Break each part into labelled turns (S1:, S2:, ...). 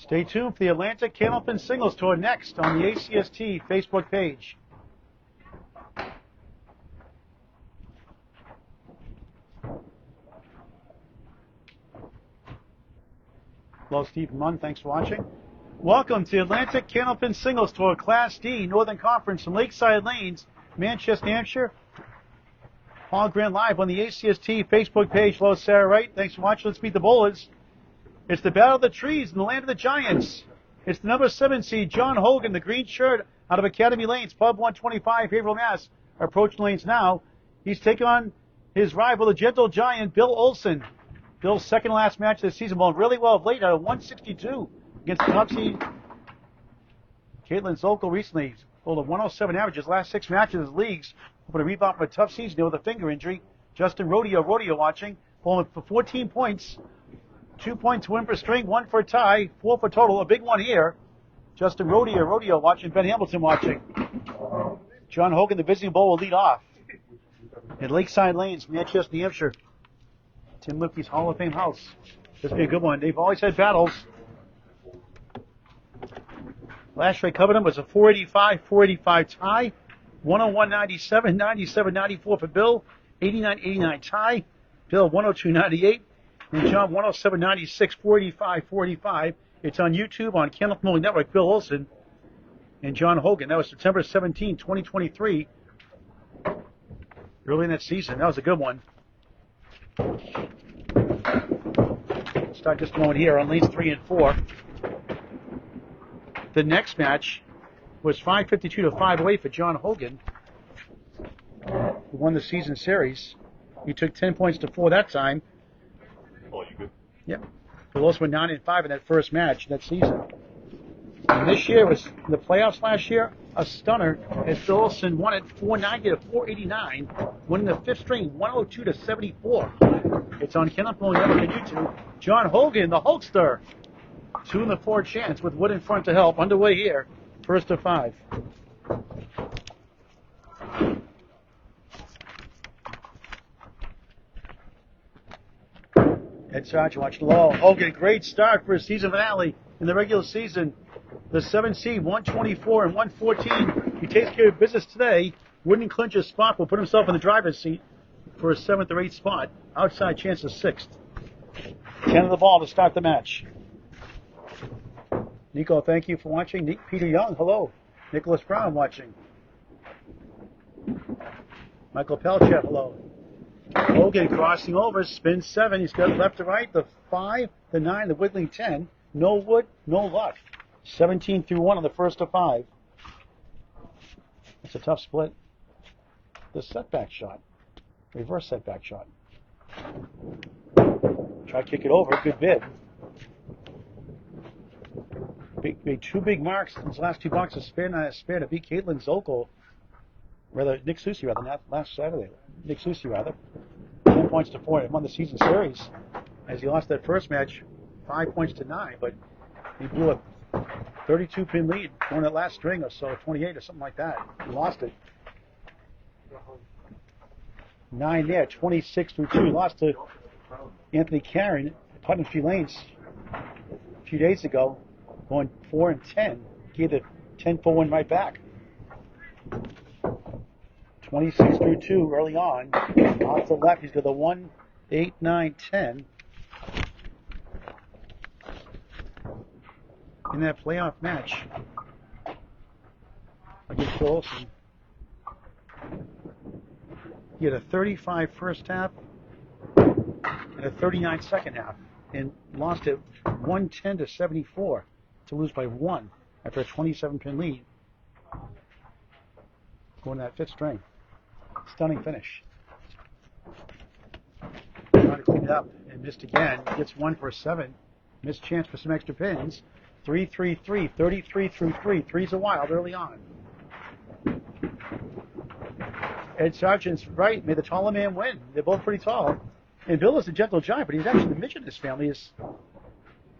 S1: Stay tuned for the Atlantic Candlepin Singles Tour next on the ACST Facebook page. Hello, Steve Munn. Thanks for watching. Welcome to the Atlantic Candlepin Singles Tour Class D Northern Conference in Lakeside Lanes, Manchester, New Hampshire. Paul Grant live on the ACST Facebook page. Hello, Sarah Wright. Thanks for watching. Let's meet the bowlers. It's the Battle of the Trees in the land of the Giants. It's the number 7 seed, John Hogan, the green shirt out of Academy Lanes, Pub 125, Haverhill, Mass. Approaching lanes now. He's taking on his rival, the gentle giant, Bill Olson. Bill's second last match of the season, bowled really well of late out of 162 against the top seed. Caitlin Zolko recently bowled a 107 average his last 6 matches of the leagues. Hoping to rebound from a tough season there with a finger injury. Justin Rodeo watching, bowling for 14 points. 2 points to win for string, 1 for a tie, 4 for total. A big one here. Justin Rodeo watching, Ben Hamilton watching. John Hogan, the visiting bowl, will lead off. At Lakeside Lanes, Manchester, New Hampshire. Tim Lipke's Hall of Fame house. This will be a good one. They've always had battles. Last year I covered them was a 485 tie. 101.97, 97.94 for Bill. 89.89 tie. Bill 102.98. And John 107.96, 485.45. It's on YouTube on Candlepin Network. Bill Olson and John Hogan. That was September 17, 2023. Early in that season. That was a good one. Start just a moment here on lanes 3 and 4. The next match was 552 to 508 for John Hogan, who won the season series. He took 10 points to 4 that time.
S2: Oh, you good?
S1: Yep. Bill Olson went 9 and 5 in that first match that season. And this year was in the playoffs last year, a stunner as Bill Olson won it 490 to 489, winning the 5th string 102 to 74. It's on Candlepin Network on YouTube. John Hogan, the Hulkster, 2 in the 4 chance with Wood in front to help. Underway here, first of 5. Ed Sargent watching low. Hogan, great start for his season finale in the regular season. The 7 seed, 124 and 114. He takes care of business today. Wouldn't clinch his spot, will put himself in the driver's seat for a 7th or 8th spot. Outside chance of 6th. 10 of the ball to start the match. Nico, thank you for watching. Peter Young, hello. Nicholas Brown watching. Michael Pelchat, hello. Hogan crossing over, spin 7. He's got left to right, the 5, the 9, the whittling 10. No wood, no luck. 17 through 1 on the first of 5. It's a tough split. The setback shot. Reverse setback shot. Try to kick it over. Good bid. Made 2 big marks in his last 2 boxes. Spare to beat Caitlin Zolko. Nick Susi, not last Saturday. Nick Susi, 10 points to 4. He won the season series as he lost that first match 5 points to 9. But he blew a 32-pin lead on that last string or so, 28 or something like that. He lost it. 9 there, 26 through 2. He lost to Anthony Karen at Putnam Street Lanes a few days ago, going 4 and 10. Gave the 10-4 win right back. 26 through 2 early on. Off to the left, he's got the 1, 8, 9, 10. In that playoff match against Olson, he had a 35 first half and a 39 second half, and lost it 110 to 74 to lose by 1 after a 27-pin lead. Going to that 5th string. Stunning finish. Trying to clean it up and missed again. Gets 1 for 7. Missed chance for some extra pins. 3, 3, 3, 33 through 3. 3's a wild early on. Ed Sargent's right, made the taller man win. They're both pretty tall. And Bill is a gentle giant, but he's actually the midget in his family. He's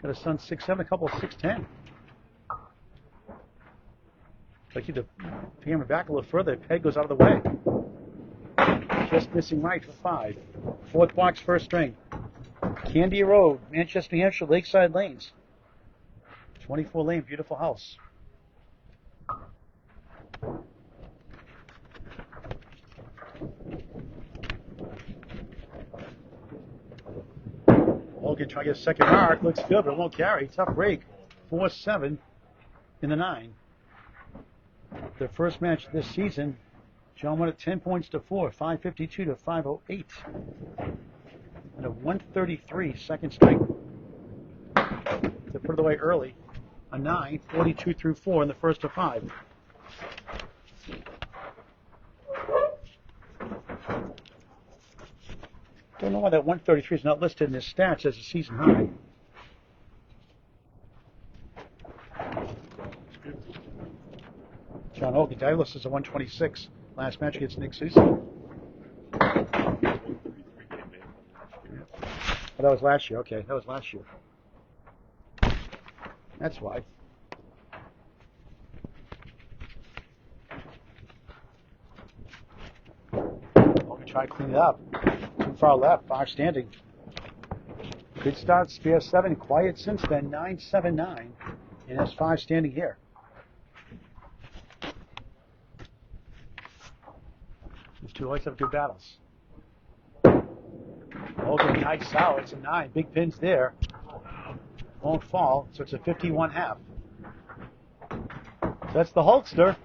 S1: got a son 6'7", a couple 6'10". Like you to hammer back a little further, Peg goes out of the way. Just missing right for 5. 4th box, first string. Candia Road, Manchester, New Hampshire, Lakeside Lanes. 24 lane, beautiful house. Hogan trying to get a second mark. Looks good, but it won't carry. Tough break. 4-7 in the 9. Their first match this season, John won it 10 points to 4, 552 to 508. And a 133 second strike to put it away early. A 9, 42 through 4 in the first of 5. Don't know why that 133 is not listed in his stats as a season high. John Hogan, Douglas is a 126. Last match against Nick Susie. Well, that was last year. Okay, that was last year. That's why. Hogan try to clean it up. Too far left, far standing. Good start, spare 7. Quiet since then, 9-7-9. And that's 5 standing here. These two always have good battles. Hogan nice out. It's a 9. Big pins there. Won't fall, so it's a 51.5. So that's the Hulkster.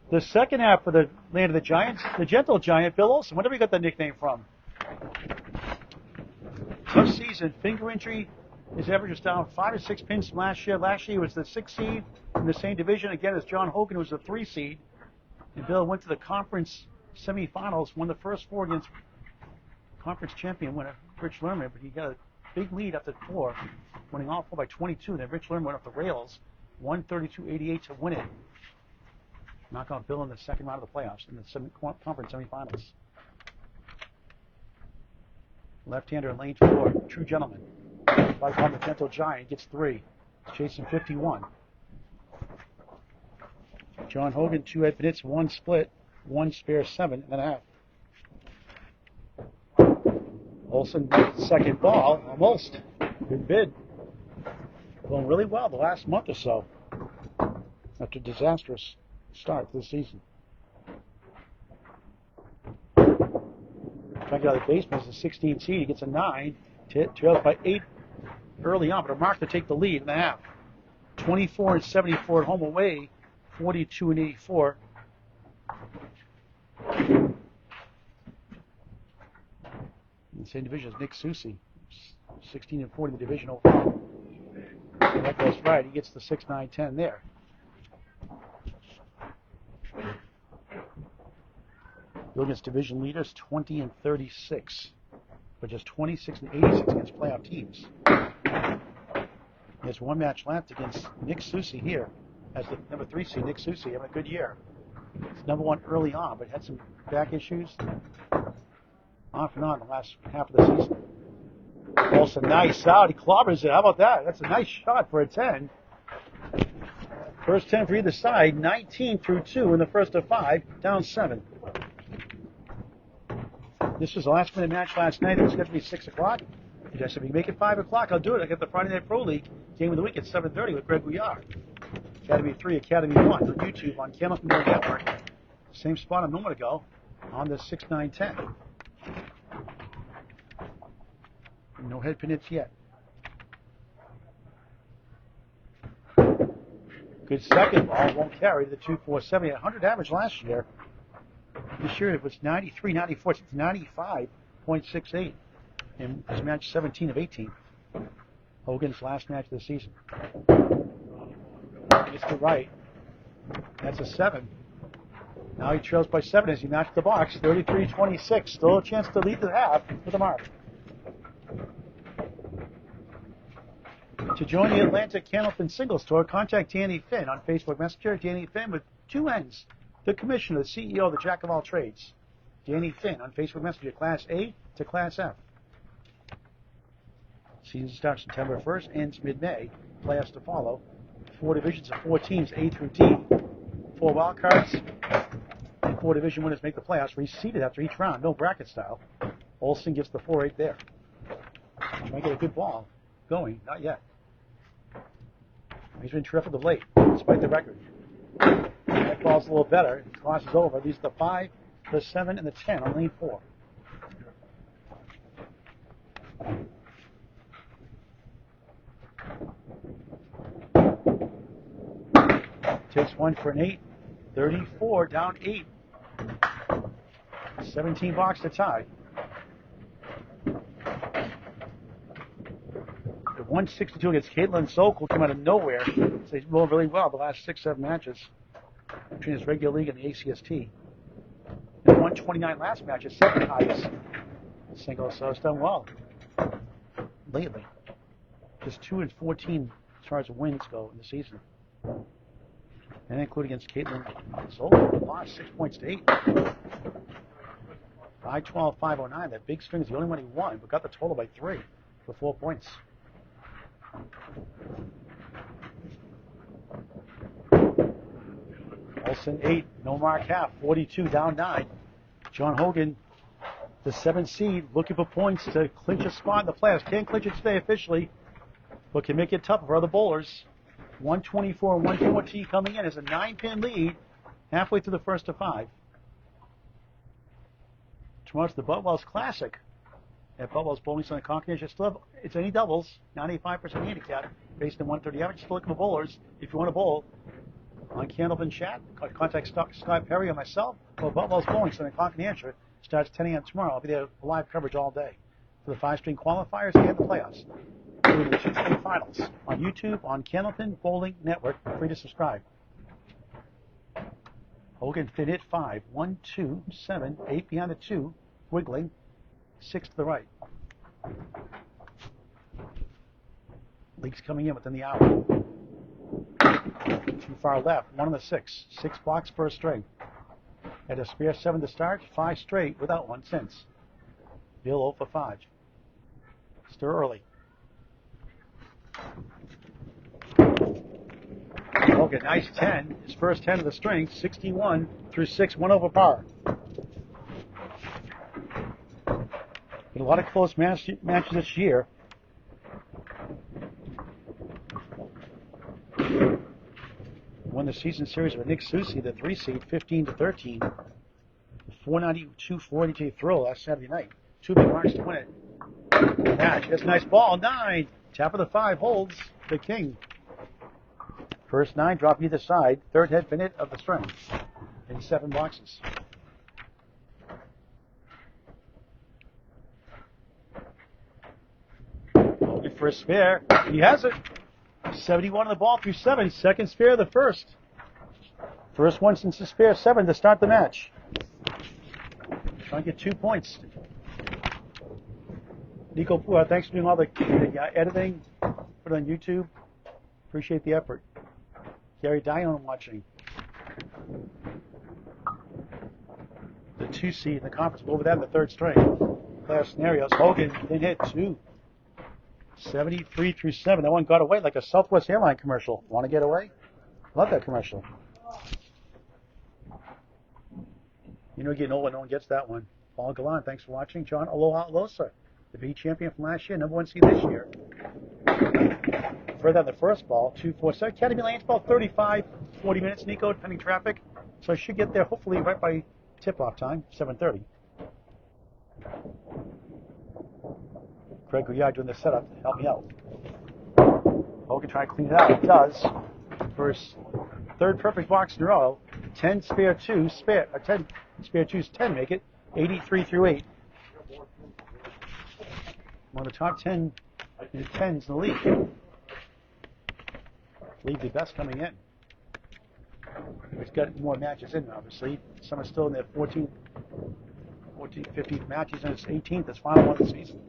S1: The second half for the Land of the Giants, the Gentle Giant, Bill Olson. Where did we get that nickname from? Tough season. Finger injury. His average is down 5 or 6 pins from last year. Last year he was the 6th seed in the same division again as John Hogan, who was the 3 seed. And Bill went to the conference semifinals, won the first 4 against conference champion winner Rich Lerman, but he got a big lead up to 4, winning all 4 by 22. Then Rich Lerman went off the rails, 132-88 to win it. Knock out Bill in the second round of the playoffs in the conference semifinals. Left-hander in lane 4, true gentleman. By call the Gentle Giant, gets 3. He's chasing 51. John Hogan, 2 head hits, 1 split, 1 spare 7.5. Olson, second ball, almost. Good bid. Going really well the last month or so after a disastrous start to the season. Trying to get out of the basement is a 16 seed. He gets a 9. Trails by 8 early on, but a mark to take the lead in the half. 24-74 at home away. 42-84. In the same division as Nick Susie. 16-40 in the division overall. And that goes right. He gets the 6-9-10 there. Bill against division leaders, 20-36, but just 26-86 against playoff teams. He has 1 match left against Nick Susie here as the number 3 seed. Nick Susie having a good year. He's number 1 early on, but had some back issues off and on the last half of the season. Olson, nice out. He clobbers it. How about that? That's a nice shot for a 10. First 10 for either side. 19 through 2 in the first of 5. Down 7. This was the last minute match last night. It was scheduled to be 6 o'clock. He just said, if you make it 5 o'clock, I'll do it. I got the Friday Night Pro League game of the week at 7:30 with Greg Guillard. Academy 3, Academy 1 on YouTube on Candlepin Network. Same spot a moment ago on the 6-9-10. No head pin hits yet. Good second ball, won't carry the 2-4-7. He had 100 average last year. This year it was 93, 94, it's 95.68 in his match 17 of 18. Hogan's last match of the season. Gets to right. That's a 7. Now he trails by 7 as he matched the box. 33-26. Still a chance to lead the half with a mark. To join the Atlanta Candlepin Singles Tour, contact Danny Finn on Facebook Messenger. Danny Finn with 2 N's. The Commissioner, the CEO, the Jack of all trades. Danny Finn on Facebook Messenger, Class A to Class F. Season starts September 1st, ends mid-May. Playoffs to follow. 4 divisions of 4 teams, A through D. 4 wild cards. 4 division winners make the playoffs, reseeded after each round. No bracket style. Olson gets the 4-8 there. Trying to get a good ball going. Not yet. He's been terrific of late, despite the record. That ball's a little better. It crosses over. These are the 5, the 7, and the 10 on lane 4. Takes one for an 8. 34, down 8. 17 box to tie. The 162 against Caitlin Sokol came out of nowhere. So he's going really well the last 6-7 matches between his regular league and the ACST. And 129 last match, his second highest single, so it's done well lately. Just 2-14 as far as wins go in the season. And including against Caitlin Sokol, lost 6 points to 8. 5-12, 5-09. That big string is the only one he won, but got the total by 3 for 4 points. Olson 8, no mark half, 42 down 9. John Hogan, the 7th seed, looking for points to clinch a spot in the playoffs. Can't clinch it today officially, but can make it tough for other bowlers. 124, 114 coming in as a 9-pin lead halfway through the first of 5. Tomorrow's the Butwell's Classic at Butwell's Bowling Center, Concord. It's any doubles, 95% handicap, based on 130 average. Still looking for bowlers. If you want to bowl on Candlepin chat, contact Scott Perry or myself, or Butwell's Bowling Center, Concord, New Hampshire. Starts 10 a.m. tomorrow. I'll be there for live coverage all day for the 5-string qualifiers and the playoffs, including the 2-string finals on YouTube, on Candlepin Bowling Network. Free to subscribe. Hogan fit hit 5, 1, 2, 7, 8 behind the 2, wiggling, 6 to the right. Leaks coming in within the hour. Too far left, 1 on the 6, 6 blocks per string. Had a spare 7 to start, 5 straight without one since. Bill 0 for 5. Stir early. Hogan, nice 10. His first 10 of the string, 61 through 6, 1 over par. Been a lot of close matches this year. Won the season series with Nick Susi, the 3 seed, 15-13. 492-42 throw last Saturday night. 2 big marks to win it. Match. That's a nice ball. 9. Tap of the 5 holds the king. First 9 drop either side. Third head pin hit of the string in 7 boxes. Looking for a spare. He has it. 71 on the ball through 7. Second spare of the first. First one since the spare 7 to start the match. Trying to get 2 points. Nico, thanks for doing all the editing. Put it on YouTube. Appreciate the effort. Gary Dion watching. The 2 seed in the conference. Over that in the 3rd string. Playoff scenarios. Hogan didn't hit 2. 73 through 7. That one got away like a Southwest Airline commercial. Want to get away? Love that commercial. You know, getting old when no one gets that one. Paul Galan, thanks for watching. John Aloha Alosa, the B champion from last year, #1 seed this year. Further on the first ball, 2-4-7. Academy Lanes ball, 35, 40 minutes, Nico, depending traffic. So I should get there hopefully right by tip-off time, 7:30. Craig Gouillard doing the setup to help me out. Hogan trying to clean it out. It does. First, 3rd perfect box in a row. 10 spare 2, 10 spare 2's 10 make it. 83 through 8. One of the top 10 in 10s in the league. League the best coming in. He's got more matches in, obviously. Some are still in their 14th, 15th matches, and it's 18th. It's final one of the season.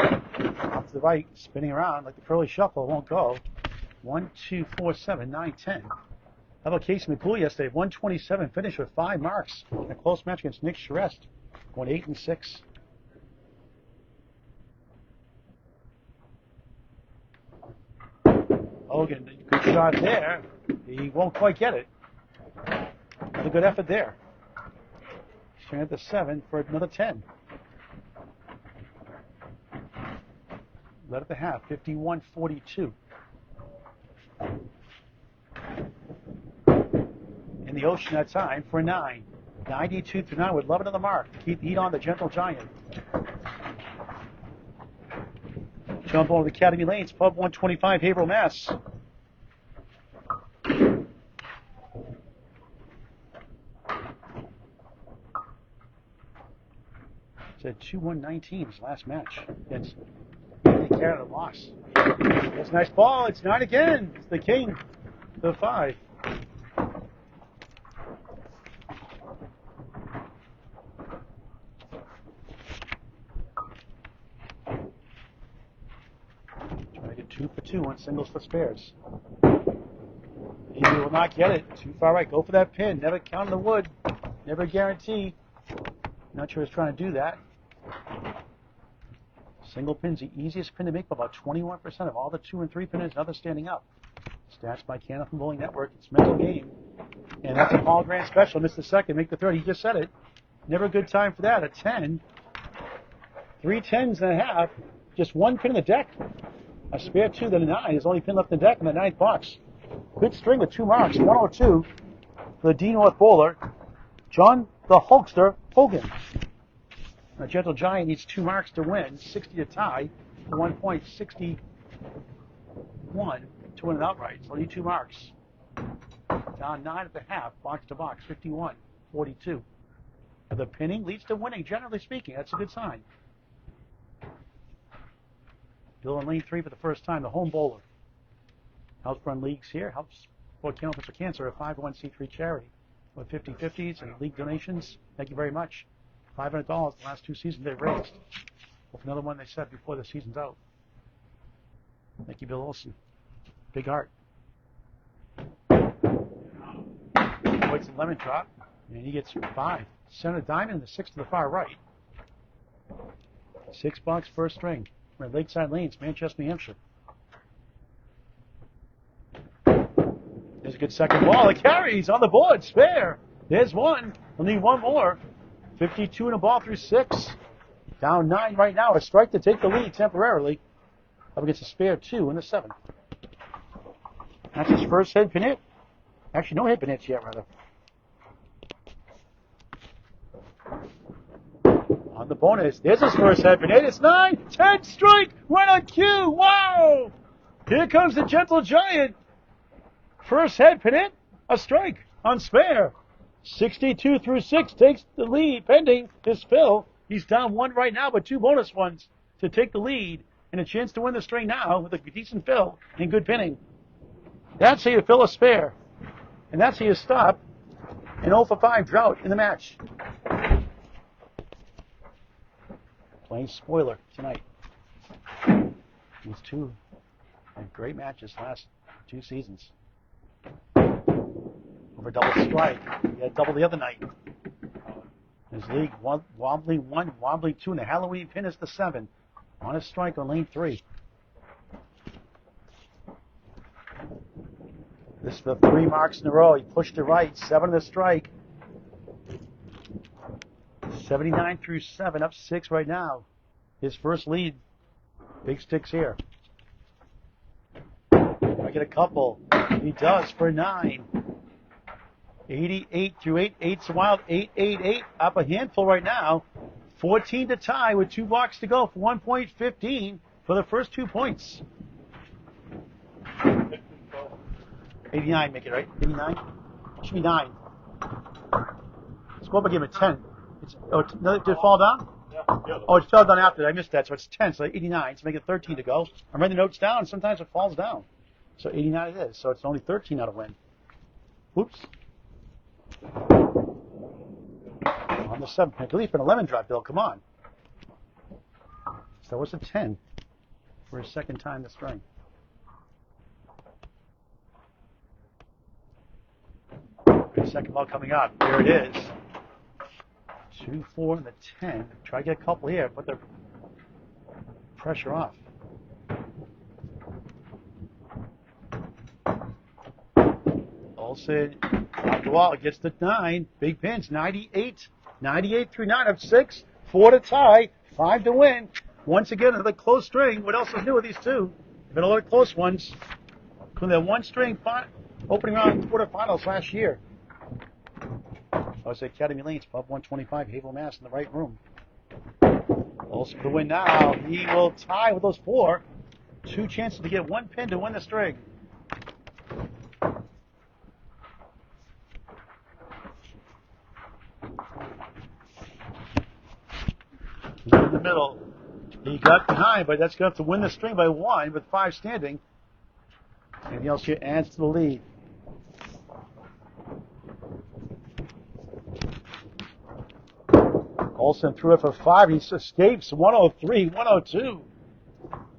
S1: Off to the right, spinning around like the curly shuffle, won't go. 1, 2, 4, 7, 9, 10. How about Casey McCool yesterday? 127, finished with 5 marks in a close match against Nick Sherest, going 8 and 6. Hogan, good shot there. He won't quite get it. Another good effort there. Swing at the 7 for another 10. Led at the half, 51-42. in the Ocean that time for a 9. 92 through 9 with 11 on the mark. Keep the heat on the Gentle Giant. Jump over the Academy Lanes, Pub 125, Haverhill, Mass. It's a 2-1-19 his last match against Canada loss. That's a nice ball. It's 9 again. It's the king. The 5. Trying to get 2 for 2 on singles for spares. He will not get it. Too far right. Go for that pin. Never count on the wood. Never guarantee. Not sure he's trying to do that. Single pin's the easiest pin to make by about 21% of all the 2 and 3 pinners and others standing up. Stats by Candlepin Bowling Network. It's mental game. And that's a Paul Grant special. Missed the second. Make the third. He just said it. Never a good time for that. A 10. 3 10s and a half. Just 1 pin in the deck. A spare 2, then a 9. There's only pin left in the deck in the 9th box. Good string with 2 marks. 102 for the D North bowler. John the Hulkster Hogan. The Gentle Giant needs 2 marks to win, 60 to tie, for 1 point, 61 to win it outright. So only 2 marks. Down 9 at the half, box to box, 51, 42. The pinning leads to winning, generally speaking. That's a good sign. Bill in lane 3 for the first time, the home bowler. Helps run leagues here, helps support Candlepin for Cancer, a 501c3 charity with 50/50s and league donations. Thank you very much. $500 the last 2 seasons they've raised. With another one they said before the season's out. Thank you, Bill Olson. Big heart. Waits a lemon drop, and he gets 5. Center diamond and the 6 to the far right. $6 first string. We're at Lakeside Lanes-Manchester, New Hampshire. There's a good second ball. It carries on the board. Spare. There's 1. We'll need 1 more. 52 in a ball through 6. Down 9 right now. A strike to take the lead temporarily. Up against a spare 2 in the 7th. That's his first head pin hit. Actually, no head pin hits yet, rather. On the bonus. There's his first head pin hit. It's 9. 10 strike. Right on cue. Wow. Here comes the Gentle Giant. First head pin hit. A strike on spare. 62 through 6 takes the lead, pending his fill. He's down 1 right now, but 2 bonus ones to take the lead and a chance to win the string now with a decent fill and good pinning. That's how you fill a spare. And that's how you stop an 0 for 5 drought in the match. Playing spoiler tonight. These 2 had great matches last 2 seasons. Over double strike. He had double the other night. His league, wobbly 1, wobbly 2, and the Halloween pin is the 7. On a strike on lane 3. This is the 3 marks in a row. He pushed to right. 7 in the strike. 79 through 7, up 6 right now. His first lead. Big sticks here. I get a couple. He does for 9. 88 through 8. 8's a wild. 8, 8, 8. Up a handful right now. 14 to tie with 2 blocks to go for 1 point 15 for the first 2 points. 89 make it, right? 89? Should be 9. Let's go up and give him a 10. Did it fall down?
S2: Yeah.
S1: Oh, it fell down after that. I missed that. So it's 10. So 89. So make it 13 to go. I'm writing the notes down, and sometimes it falls down. So 89 it is. So it's only 13 out of win. Oops. On the 7th pick. At least an 11 drop, Bill. Come on. So that was a 10 for his second time this string. Good second ball coming up. There it is. 2, 4, and the 10. Try to get a couple here. Put the pressure off. Olson off the wall. Gets the 9. Big pinch. 98. 98 through 9 up 6. 4 to tie. 5 to win. Once again, another close string. What else is new with these 2? Been a lot of close ones. From their 1 string opening round quarterfinals last year. I was at Academy Lanes, Pub 125, Havel, Mass, in the right room. Olson for the win now. He will tie with those 4. 2 chances to get 1 pin to win the string. In the middle. He got behind, but that's enough to win the string by 1 with 5 standing. And else here adds to the lead. Olson threw it for 5. He escapes 103, 102.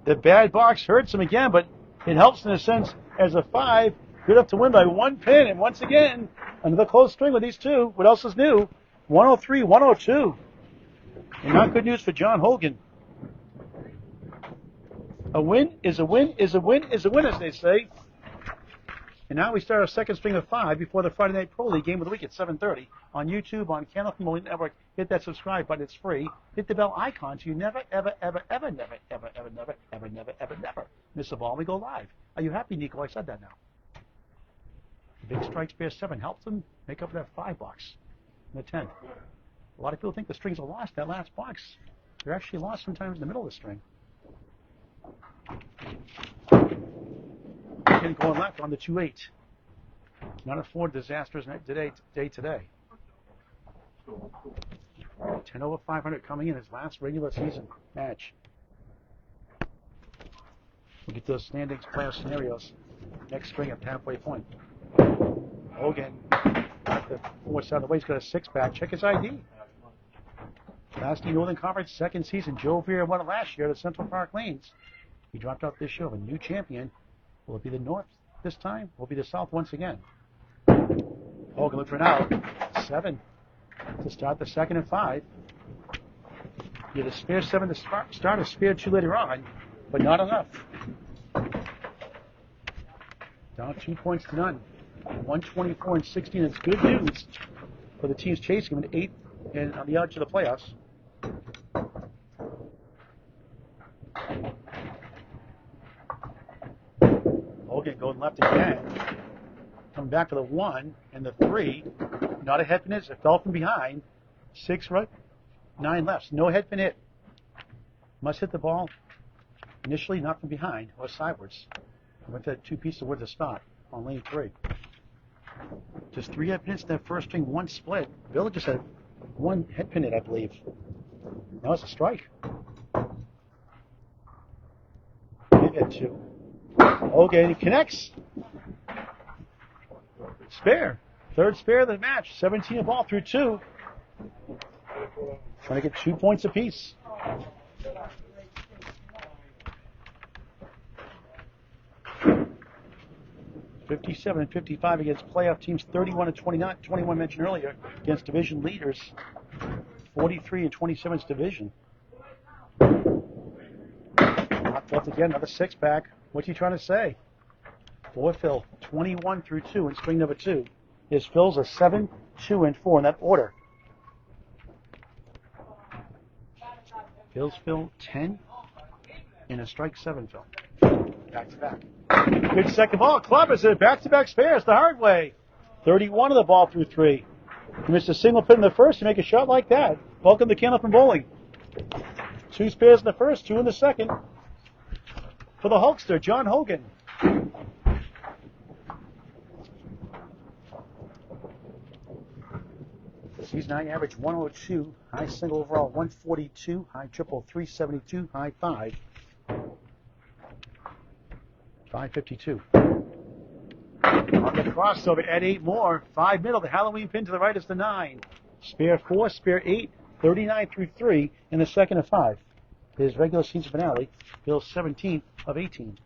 S1: The bad box hurts him again, but it helps in a sense as a 5. Good enough to win by 1 pin. And once again, another close string with these 2. What else is new? 103, 102. And not good news for John Hogan. A win is a win is a win is a win, as they say. And now we start our second string of 5 before the Friday Night Pro League game of the week at 7:30 on YouTube, on Candlepin Network. Hit that subscribe button; it's free. Hit the bell icon so you never, ever, ever, ever, never, ever, ever, never, ever, never, ever, never miss a ball. When we go live. Are you happy, Nico? I said that now. The big strike spare 7 helped them make up that 5 box in the 10th. A lot of people think the strings are lost. That last box, they're actually lost sometimes in the middle of the string. Again, going left on the 2-8. Not a Ford disastrous day today. 10 over 500 coming in his last regular season match. We'll get to the standings playoff scenarios next spring at the halfway point. Hogan got the 4 side of the way. He's got a 6-pack. Check his ID. Last year, Northern Conference, second season. Joe Vera won it last year at the Central Park Lanes. He dropped out this year of a new champion. Will it be the North this time? Will it be the South once again? Hogan look for an out. 7 to start the second and 5. You had a spare 7 to start, a spare 2 later on, but not enough. Down 2 points to none. 124 and 16. It's good news for the teams chasing him in 8th and on the edge of the playoffs. Hogan going left again. Coming back for the 1 and the 3. Not a head pin hit. It fell from behind. 6 right, 9 left. No head pin hit. Must hit the ball initially, not from behind or sideways. Went to 2 pieces of wood to stop on lane 3. Just 3 head pin hits in that first string, 1 split. Bill just had 1 head pin hit, I believe. Now it's a strike. Maybe at 2. Okay, he connects. Spare. 3rd spare of the match. 17 ball through 2. Trying to get 2 points apiece. $57 and $55 against playoff teams. 31 and 29. 21 mentioned earlier against division leaders. 43 and 27 is division. Knocked left again. Another 6-pack. What's he trying to say? For Phil, 21 through 2 in string number 2. His fills are 7, 2, and 4 in that order. Phil's fill 10 and a strike 7 fill. Back to back. Good second ball. Clever said back-to-back spares the hard way. 31 of the ball through 3. He missed a single pin in the first to make a shot like that. Welcome to Candlepin Bowling. 2 spares in the first, 2 in the second. For the Hulkster, John Hogan. Season high average 102, high single overall 142, high triple 372, high 552. On the crossover at 8 more, 5 middle, the Halloween pin to the right is the 9. Spare 4, spare 8, 39 through 3 in the second of 5. His regular season finale, Bill's 17th of 18.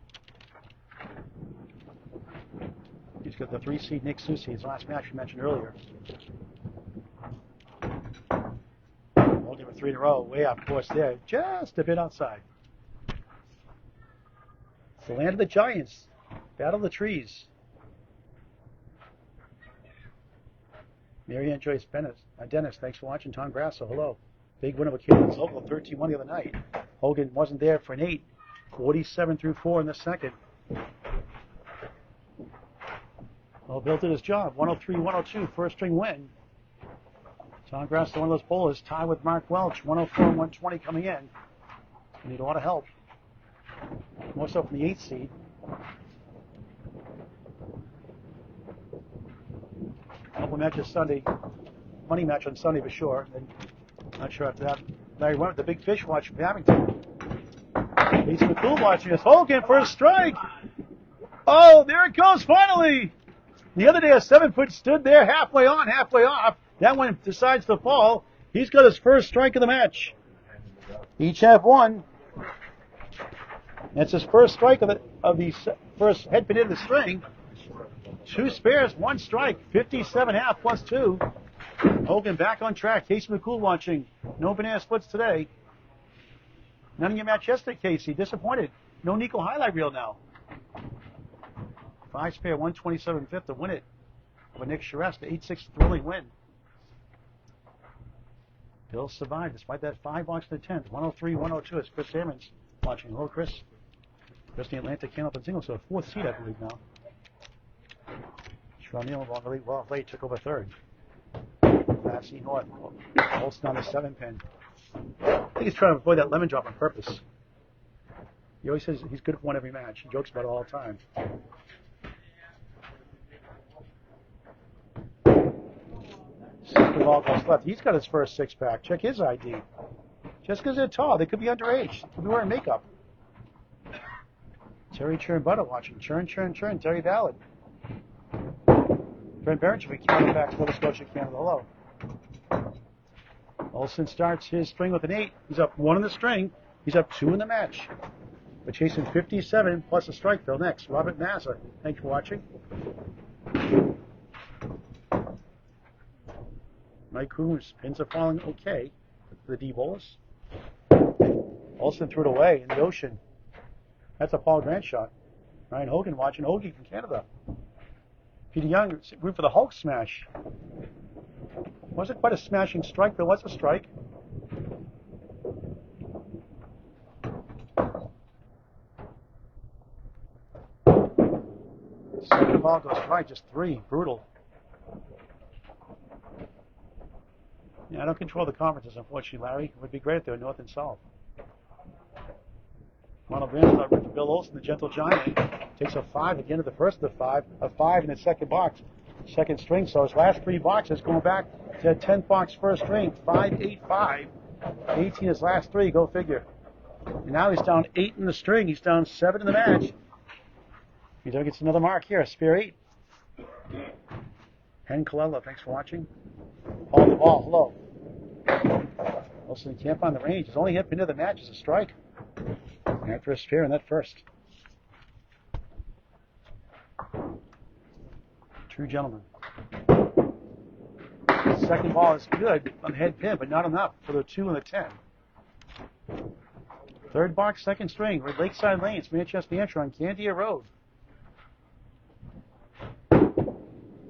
S1: He's got the 3 seed Nick Susi, his last match we mentioned earlier. Holding for 3 in a row, way off course there, just a bit outside. It's the land of the giants, battle of the trees. Mary Ann Joyce Dennis, thanks for watching. Tom Grasso, hello. Big win over Caitlin Local, 13-1 the other night. Hogan wasn't there for an 8, 47 through 4 in the second. Well, Bill did his job, 103-102, first string win. Tom Grass, one of those bowlers, tied with Mark Welch, 104 and 120 coming in. Need a lot of help. More so from the 8th seed. Couple matches Sunday. Money match on Sunday for sure. Then, not sure after that. Larry went with the big fish watch from Abington. He's McCool watching this. Hogan for a strike. Oh, there it goes finally. The other day a 7-foot stood there halfway on, halfway off. That one decides to fall. He's got his first strike of the match. Each have one. That's his first strike of the first head pin in the string. 2 spares, 1 strike. 57.5 plus 2. Hogan back on track. Casey McCool watching. No banana splits today. None of your match yesterday, Casey. Disappointed. No Nico highlight reel now. 5 spare, 127.5 to win it. For Nick Charest, 8-6 thrilling win. Bill survived despite that 5 box in the 10th. 103-102 is Chris Ammons watching. Hello, Chris. Chris in the Atlantic Candlepin singles, so 4th seed, I believe, now. Sean Neal, well late, took over 3rd. Massey North. Olson on the 7-pin. I think he's trying to avoid that lemon drop on purpose. He always says he's good at one every match. He jokes about it all the time. Second ball goes left. He's got his first 6-pack. Check his ID. Just because they're tall, they could be underage. They could be wearing makeup. Terry Churn Butter watching. Churn. Terry Ballard. Brent Barron should be counting back to Nova Scotia, Canada. Hello. Olson starts his string with an 8. He's up 1 in the string. He's up 2 in the match. We're chasing 57 plus a strike, though. Next, Robert Mazza. Thanks for watching. Mike Coombs, pins are falling okay for the D-Bolus. Olson threw it away in the ocean. That's a Paul Grant shot. Ryan Hogan watching. Hogan from Canada. Peter Young, root for the Hulk smash. Wasn't quite a smashing strike, but it was a strike. Second ball goes right, just 3. Brutal. Yeah, I don't control the conferences, unfortunately, Larry. It would be great if they were north and south. Ronald Brandon's out for Bill Olson, the gentle giant. Takes a 5 at the end of the first of the 5. A 5 in the second box. Second string, so his last 3 boxes going back to a 10th box first string. 5, 8, 5. 18 his last 3, go figure. And now he's down 8 in the string. He's down 7 in the match. He gets another mark here, a spare 8. Hen Colella, thanks for watching. Paul the ball, hello. Olson can't find the range. His only hit pin of the match is a strike. After a spare in that first. True gentleman. Second ball is good on the head pin, but not enough for the 2 and the 10. Third box, second string, with Lakeside Lanes-Manchester, New Hampshire on Candia Road.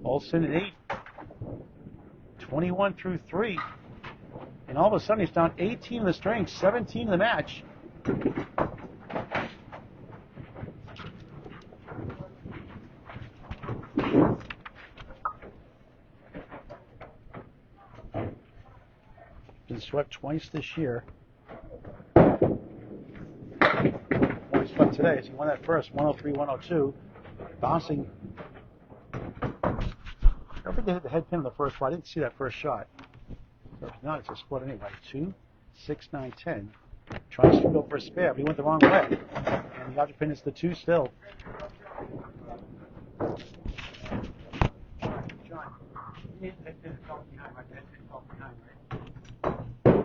S1: Olson at 8. 21 through 3. And all of a sudden he's down 18 in the string, 17 in the match. Been swept twice this year. He swept today as he won that first, 103-102. Bouncing. I don't think they hit the head pin in the first one. I didn't see that first shot. So if not, it's a split anyway. 2, 6, 9, 10. Tries to go for a spare, but he went the wrong way. And the object pin is the 2 still. John, you hit the head pin and fell behind. Right? The head pin fell behind, right?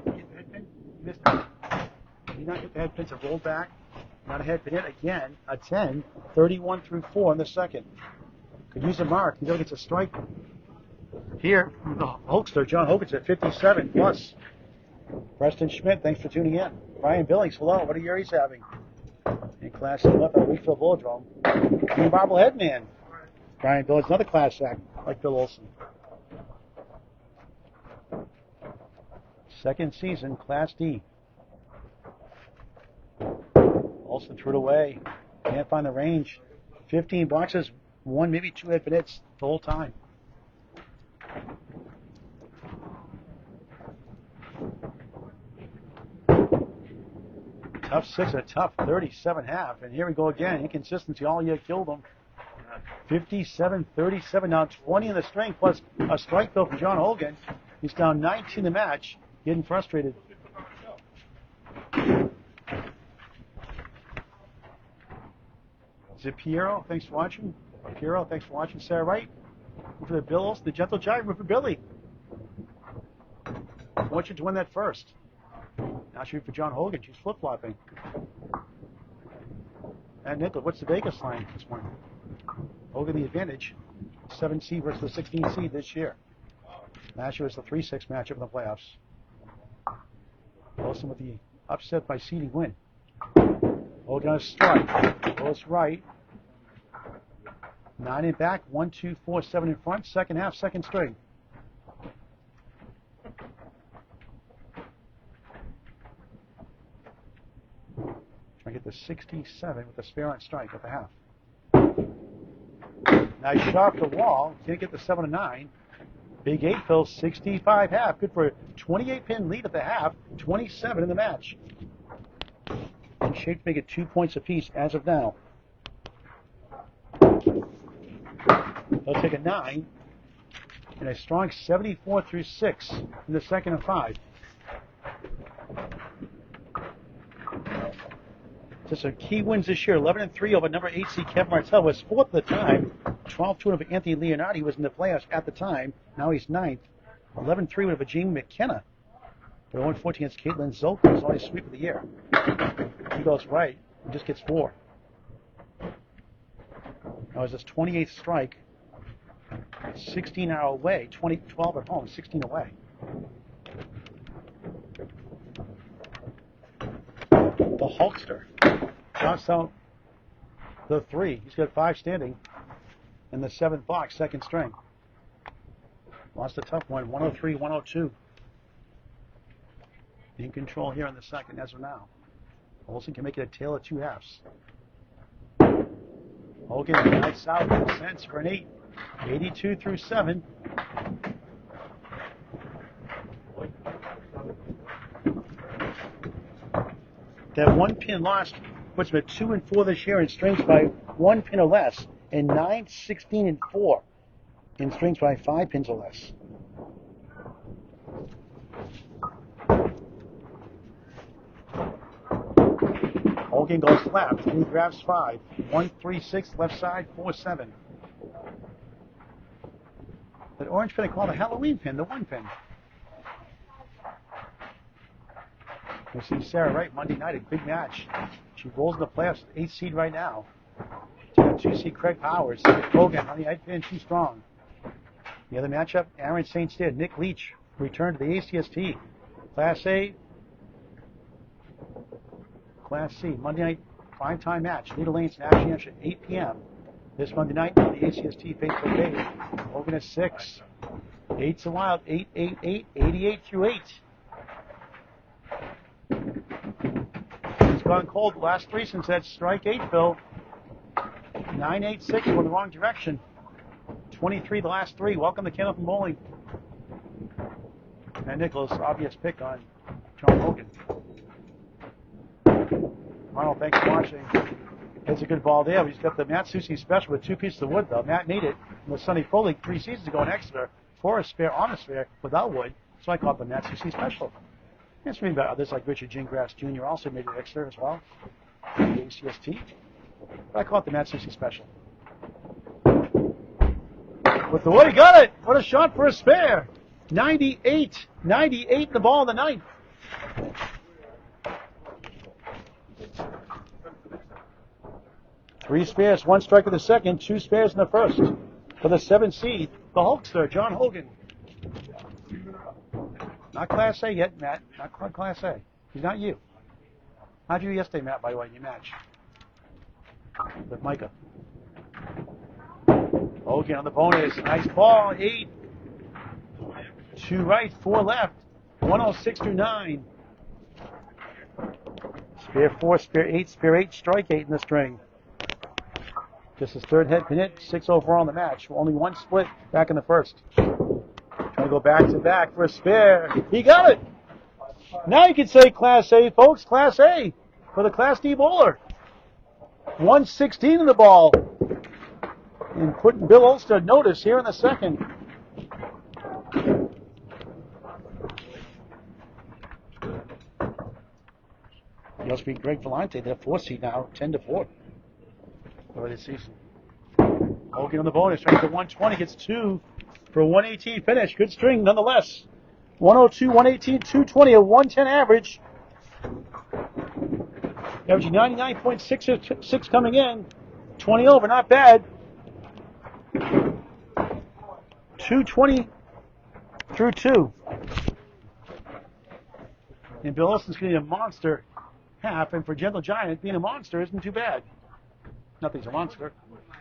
S1: You hit the head pin? You missed it. You not hit the head pin, so roll back. Not a head pin hit again. A 10, 31 through 4 in the second. Could use a mark. He gets a strike. Here, the Hulkster, John Hogan's at 57 plus. Preston Schmidt, thanks for tuning in. Brian Billings, hello. What a year he's having. In Class A left at Wheatfield Velodrome. Green Bobblehead Man. Brian Billings, another class act like Bill Olson. Second season, Class D. Olson threw it away. Can't find the range. 15 boxes, 1, maybe 2 head hits the whole time. Tough 6 and a tough 37.5. And here we go again. Inconsistency all year killed him. 57-37. Now 20 in the string plus a strike though from John Hogan. He's down 19 in the match. Getting frustrated. Is it Piero? Thanks for watching. Piero, thanks for watching. Sarah Wright. For the Bills, the gentle giant for Billy. Fortunate to win that first. Now shooting for John Hogan. She's flip-flopping. And Nicholas, what's the Vegas line this morning? Hogan the advantage. 7 seed versus the 16 seed this year. Last year was the 3-6 matchup in the playoffs. Olson with the upset by seeding win. Hogan on a strike. Goes right. 9 in back. 1, 2, 4, 7 in front. Second half, second string. Trying to get the 67 with the spare on strike at the half. Nice shot off the wall. Can't get the 7 and 9. Big 8 fills 65 half. Good for a 28-pin lead at the half. 27 in the match. In shape to make it 2 points apiece as of now. They'll take a 9 and a strong 74 through 6 in the second and 5. Just some key wins this year. 11-3 over number 8 seed Kevin Martell was 4th at the time. 12-2 over Anthony Leonardi was in the playoffs at the time. Now he's 9th. 11-3 over Jamie McKenna. But 1-14 against Caitlin Zolko was only sweep of the year. He goes right and just gets 4. Now it's his 28th strike. 16 are away. 12 at home. 16 away. The Hulkster knocks out the 3. He's got 5 standing in the 7th box, second string. Lost a tough one, 103-102. In control here in the second as of now. Olson can make it a tale of 2 halves. Hogan lights out in the sense for an 8. 82 through 7. That 1 pin loss puts him at 2 and 4 this year in strings by 1 pin or less, and 9, 16 and 4 in strings by 5 pins or less. Hogan goes left and he grabs 5. 1, 3, 6 left side, 4, 7. That orange pin I call the Halloween pin, the 1 pin. You see Sarah Wright Monday night, a big match. She rolls in the playoffs, 8th seed right now. 2 seed Craig Powers. Hogan on the 8 pin, too strong. The other matchup, Aaron St. Cyr, Nick Leach returned to the ACST. Class A, Class C, Monday night primetime match. Needle Lanes in Hampshire, 8 p.m. This Monday night on the ACST Facebook page. Hogan at 6. 8's a wild. 8, 8, 8, 88 through 8. He's gone cold the last 3 since that strike 8 fill. 9, 8, 6 going the wrong direction. 23 the last 3. Welcome to Candlepin Bowling. And Nicholas, obvious pick on John Hogan. Arnold, thanks for watching. It's a good ball there. He's got the Matt Susi special with 2 pieces of wood, though. Matt made it in the Sunny Pro League 3 seasons ago in Exeter for a spare on a spare without wood, so I call it the Matt Susi special. It's made by others like Richard Gingras Jr. also made it at Exeter as well, the ACST. But I call it the Matt Susi special. With the wood, he got it! What a shot for a spare! 98 in the ball in the 9th. Three spares, 1 strike in the second, 2 spares in the first. For the 7th seed, the Hulkster, John Hogan. Not Class A yet, Matt. Not quite Class A. He's not you. How'd you do yesterday, Matt, by the way, in your match? With Micah. Hogan on the bonus. Nice ball. 8. 2 right, 4 left. 106 through 9. Spare 4, spare 8, spare 8, strike 8 in the string. Just his 3rd head pin hit, 6 overall in the match. Only 1 split back in the first. Trying to go back to back for a spare. He got it! Now you can say Class A, folks. Class A. for the Class D bowler. 116 in the ball. And putting Bill Olson on notice here in the second. He must be Greg Vellante, their 4th seed now, 10-4 over this season. Hogan on the bonus, trying to get 120, gets 2 for a 118 finish. Good string nonetheless. 102, 118, 220, a 110 average. Averaging 99.66 coming in. 20 over, not bad. 220 through 2. And Bill Olson's getting a monster half, and for Gentle Giant, being a monster isn't too bad. Nothing's a monster.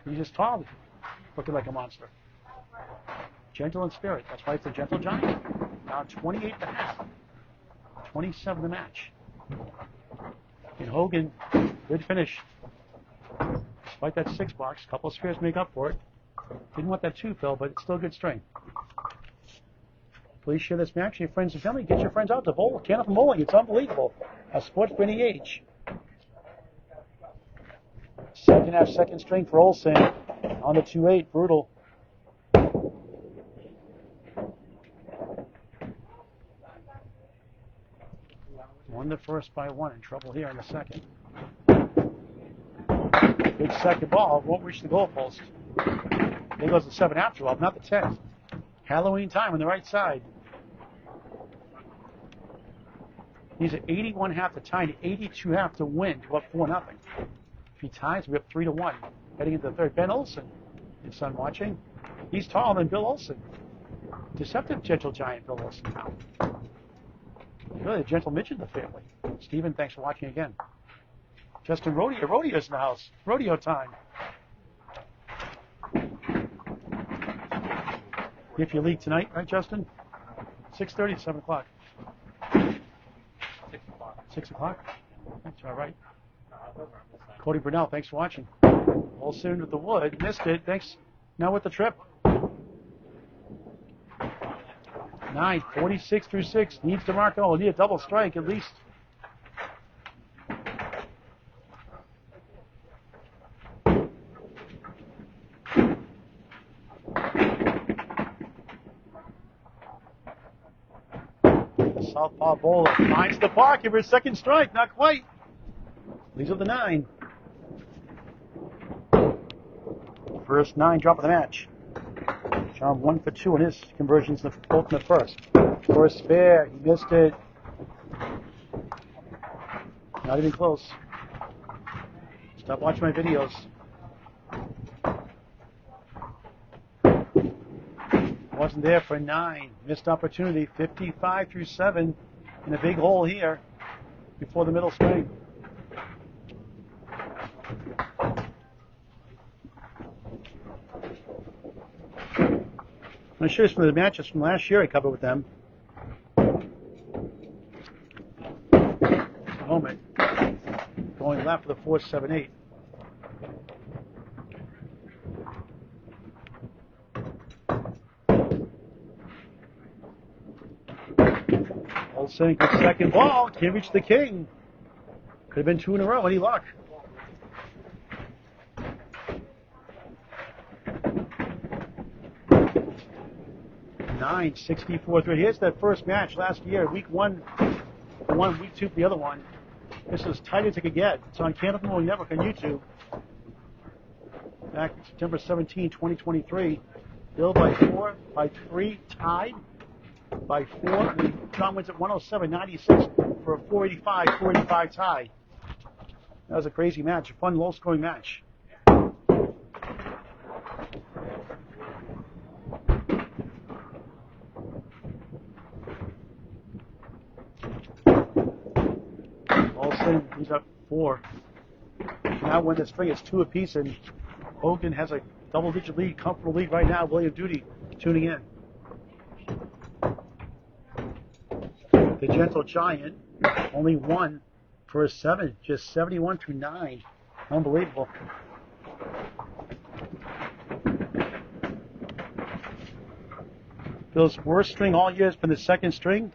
S1: He's just tall, looking like a monster. Gentle in spirit. That's why it's a Gentle Giant. Now 28 the half. 27 the match. And Hogan, good finish. Despite that 6 box, a couple of spares make up for it. Didn't want that 2 fill, but it's still good string. Please share this match with your friends and family. Get your friends out to bowl. Candlepin bowling. It's unbelievable. A sport for any age. Second half, second string for Olson. On the 2-8. Brutal. Won the first by 1. In trouble here in the second. Good second ball. Won't reach the goalpost. There goes the 7 after all, not the 10. Halloween time on the right side. He's at 81 half to tie, to 82 half to win, to up 4-0. If he ties, we're up 3-1. Heading into the third. Ben Olson, his son watching. He's taller than Bill Olson. Deceptive Gentle Giant Bill Olson now. Really a gentle midget in the family. Stephen, thanks for watching again. Justin Rodeo's in the house. Rodeo time. If you league tonight, right, Justin? 6:30 to 7 o'clock. 6 o'clock? That's all right. Cody Burnell, thanks for watching. Olson with the wood. Missed it. Thanks. Now with the trip. 9, 46 through 6. Needs to mark. Oh, need a double strike at least. Southpaw bowler finds the pocket for his second strike. Not quite. Leaves with the 9. First 9 drop of the match. John 1 for 2 on his conversions, both in the first. First spare, he missed it. Not even close. Stop watching my videos. Wasn't there for 9. Missed opportunity. 55 through 7 in a big hole here before the middle string. I'm going to show you some of the matches from last year I covered with them. A moment. Going left for the 4-7-8. Olson, good second ball. Can't reach the king. Could have been 2 in a row. Any luck? Nine, 64-3. Here's that first match last year. Week 1 for one, week 2 for the other one. This is as tight as it could get. It's on Candlepin Bowling Network on YouTube. Back September 17, 2023. Bill by 4, by 3, tied. By 4, John wins at 107-96 for a 485 tie. That was a crazy match, a fun, low-scoring match. Olson, he's up 4. Now when the string is 2 apiece, and Hogan has a double-digit lead, comfortable lead right now. William Duty tuning in. The Gentle Giant, only 1 for a 7, just 71 through 9. Unbelievable. Bill's worst string all year has been the second string.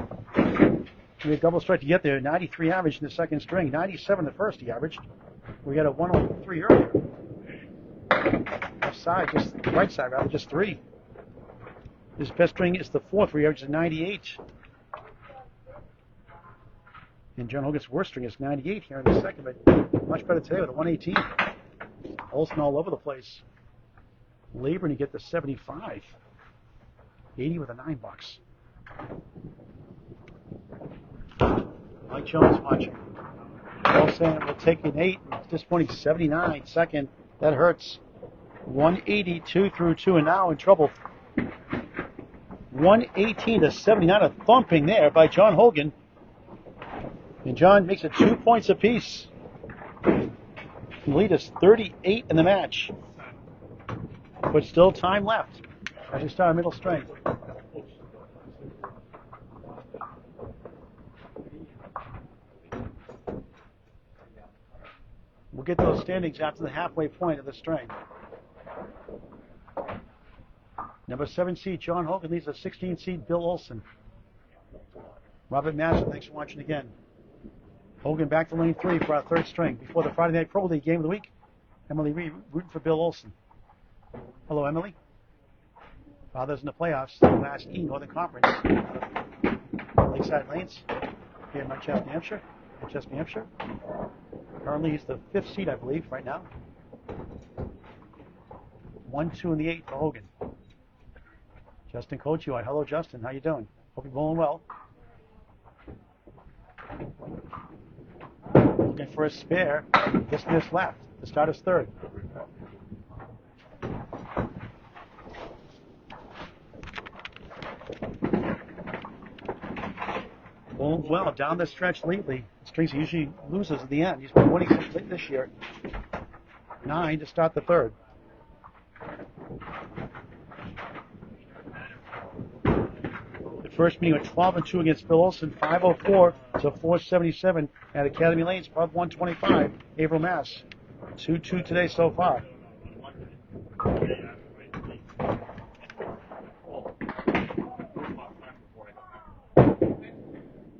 S1: And We had double strike to get there. 93 average in the second string. 97 the first he averaged. We had a 103 earlier. Left side, just right side rather, just 3. His best string is the fourth, where he averages 98. And John Hogan's worst string is 98 here in the second, but much better today with a 118. Olson all over the place. Laboring to get the 75. 80 with a $9. Mike Jones watching. Olson will take an 8. Disappointing 79. Second, that hurts. 182 through 2, and now in trouble. 118 to 79, a thumping there by John Hogan. And John makes it 2 points apiece. The lead is 38 in the match. But still time left as we start middle strength. We'll get those standings after the halfway point of the string. Number 7 seed John Hogan leads the 16 seed Bill Olson. Robert Madison, thanks for watching again. Hogan back to lane 3 for our third string. Before the Friday Night Pro League game of the week, Emily Reed rooting for Bill Olson. Hello, Emily. Fathers in the playoffs, Class E Northern Conference. Lakeside Lanes here in Manchester, New Hampshire. Currently he's the 5th seed, I believe, right now. 1, 2, and the 8 for Hogan. Justin Kochuai. Hello, Justin. How you doing? Hope you're bowling well. Looking for a spare. Just missed left. The start is third. Bowling well down the stretch lately. Strings he usually loses at the end. He's been winning some late this year. 9 to start the third. First meeting with 12 and 2 against Bill Olson, 504 to 477 at Academy Lanes, Pub 125, Haverhill, Mass. 2-2 today so far.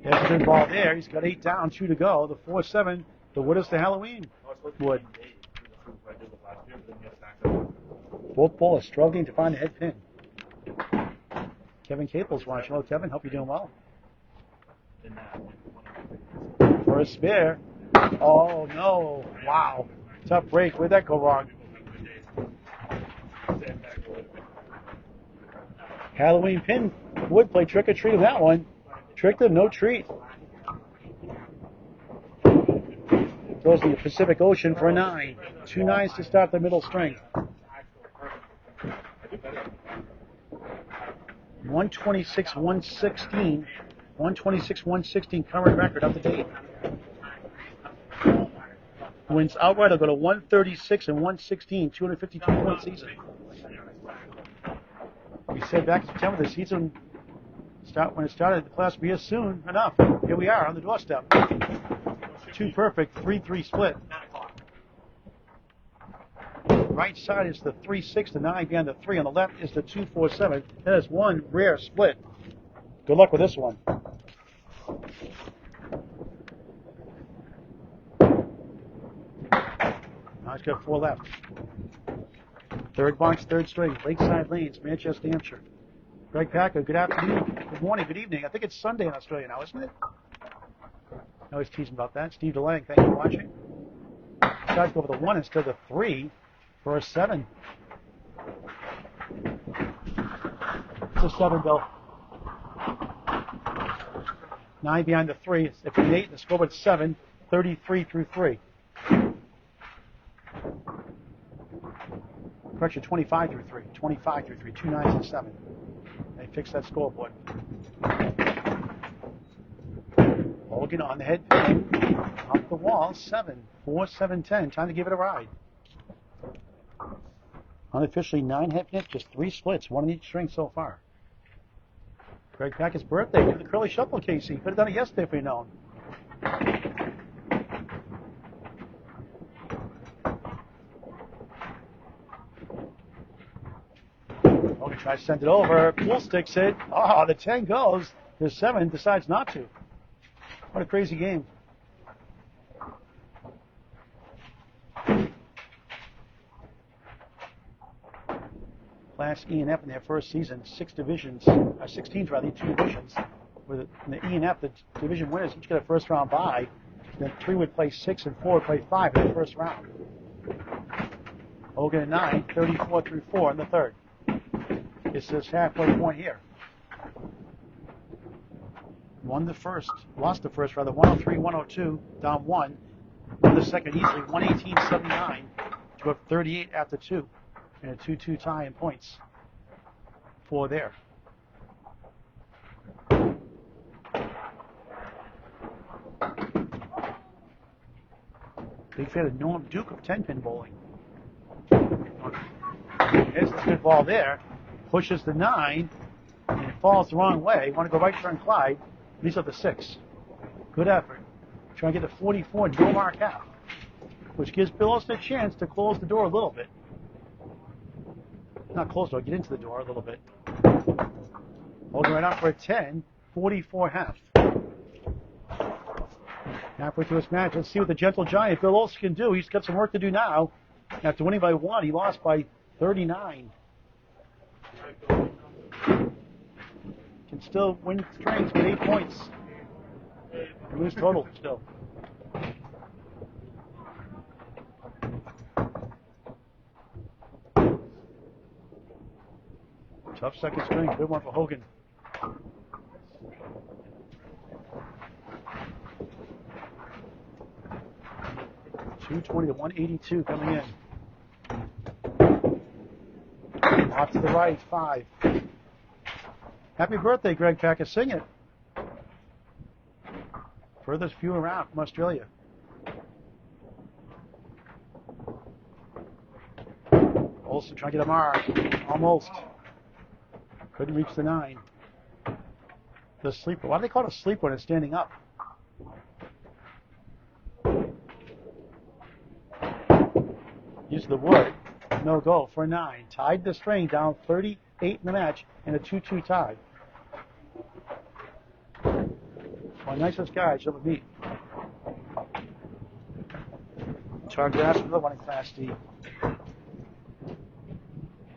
S1: There's a good ball there. He's got 8 down, 2 to go. The 4-7. The wood is the Halloween wood. Both bowlers struggling to find the head pin. Kevin Capel's watching. Hello, Kevin. Hope you're doing well. For a spare. Oh, no. Wow. Tough break. Where'd that go wrong? Halloween pin would play trick or treat in that one. Tricked him, no treat. Goes to the Pacific Ocean for a 9. 2 9s to start the middle string. 126, 116. 126, 116 current record up to date. Wins outright will go to 136 and 116, 252 point season. We said back in September the season when it started, the class would be here soon enough. Here we are on the doorstep. 2 perfect, 3-3 split. Right side is the 3-6, the 9 behind the 3. On the left is the 2-4-7. That is one rare split. Good luck with this one. Now he's got 4 left. Third box, third string, Lakeside Lanes, Manchester, New Hampshire. Greg Packer, good afternoon, good morning, good evening. I think it's Sunday in Australia now, isn't it? I always tease about that. Steve DeLang, thank you for watching. Decides to go for the 1 instead of the 3 for a 7. It's a 7, Bill. 9 behind the 3. If it's an 8, the scoreboard's 7. 33 through 3. Correction, 25 through 3. 25 through 3. 2 9s and 7. They fixed that scoreboard. Hogan on the head pin. Off the wall. 7. 4, 7, 10. Time to give it a ride. Unofficially 9 head pins, just 3 splits. 1 in each string so far. Greg Packett's birthday. Give the curly shuffle, Casey. Could have done it yesterday if we'd known. Hogan tries to send it over. Pool sticks it. Oh, the 10 goes. The 7 decides not to. What a crazy game. Class E and F in their first season, 6 divisions, 6 teams rather, 2 divisions. With in the E and F, the division winners each get a first round bye. Then 3 would play 6 and 4 would play 5 in the first round. Hogan at 9, 34 through 4 in the third. It's this halfway point here. Lost the first rather, 103-102, down 1. Won the second easily, 118-79, to up 38 after 2. And a 2-2 tie in points. 4 there. Big fan of Norm Duke of 10-pin bowling. Here's the good ball there. Pushes the 9, and it falls the wrong way. Want to go right turn Clyde. These are the 6. Good effort. Trying to get the 44, no mark out, which gives Bill Olson a chance to close the door a little bit. Not close the door, get into the door a little bit. Holding right out for a 10, 44 half. Halfway through his match, let's see what the gentle giant Bill Olson can do. He's got some work to do now. After winning by 1, he lost by 39. Can still win strings with 8 points. Lose total still. Tough second string. Good one for Hogan. .220 to 182 coming in. Off to the right, 5. Happy birthday, Greg Packer. Sing it. Furthest view around from Australia. Olson trying to get a mark. Almost. Couldn't reach the 9. The sleeper. Why do they call it a sleeper when it's standing up? Use the wood. No go for a 9. Tied the string down 38 in the match and a 2-2 tie. One nicest guy she'll ever meet. Target after another one in Class D. A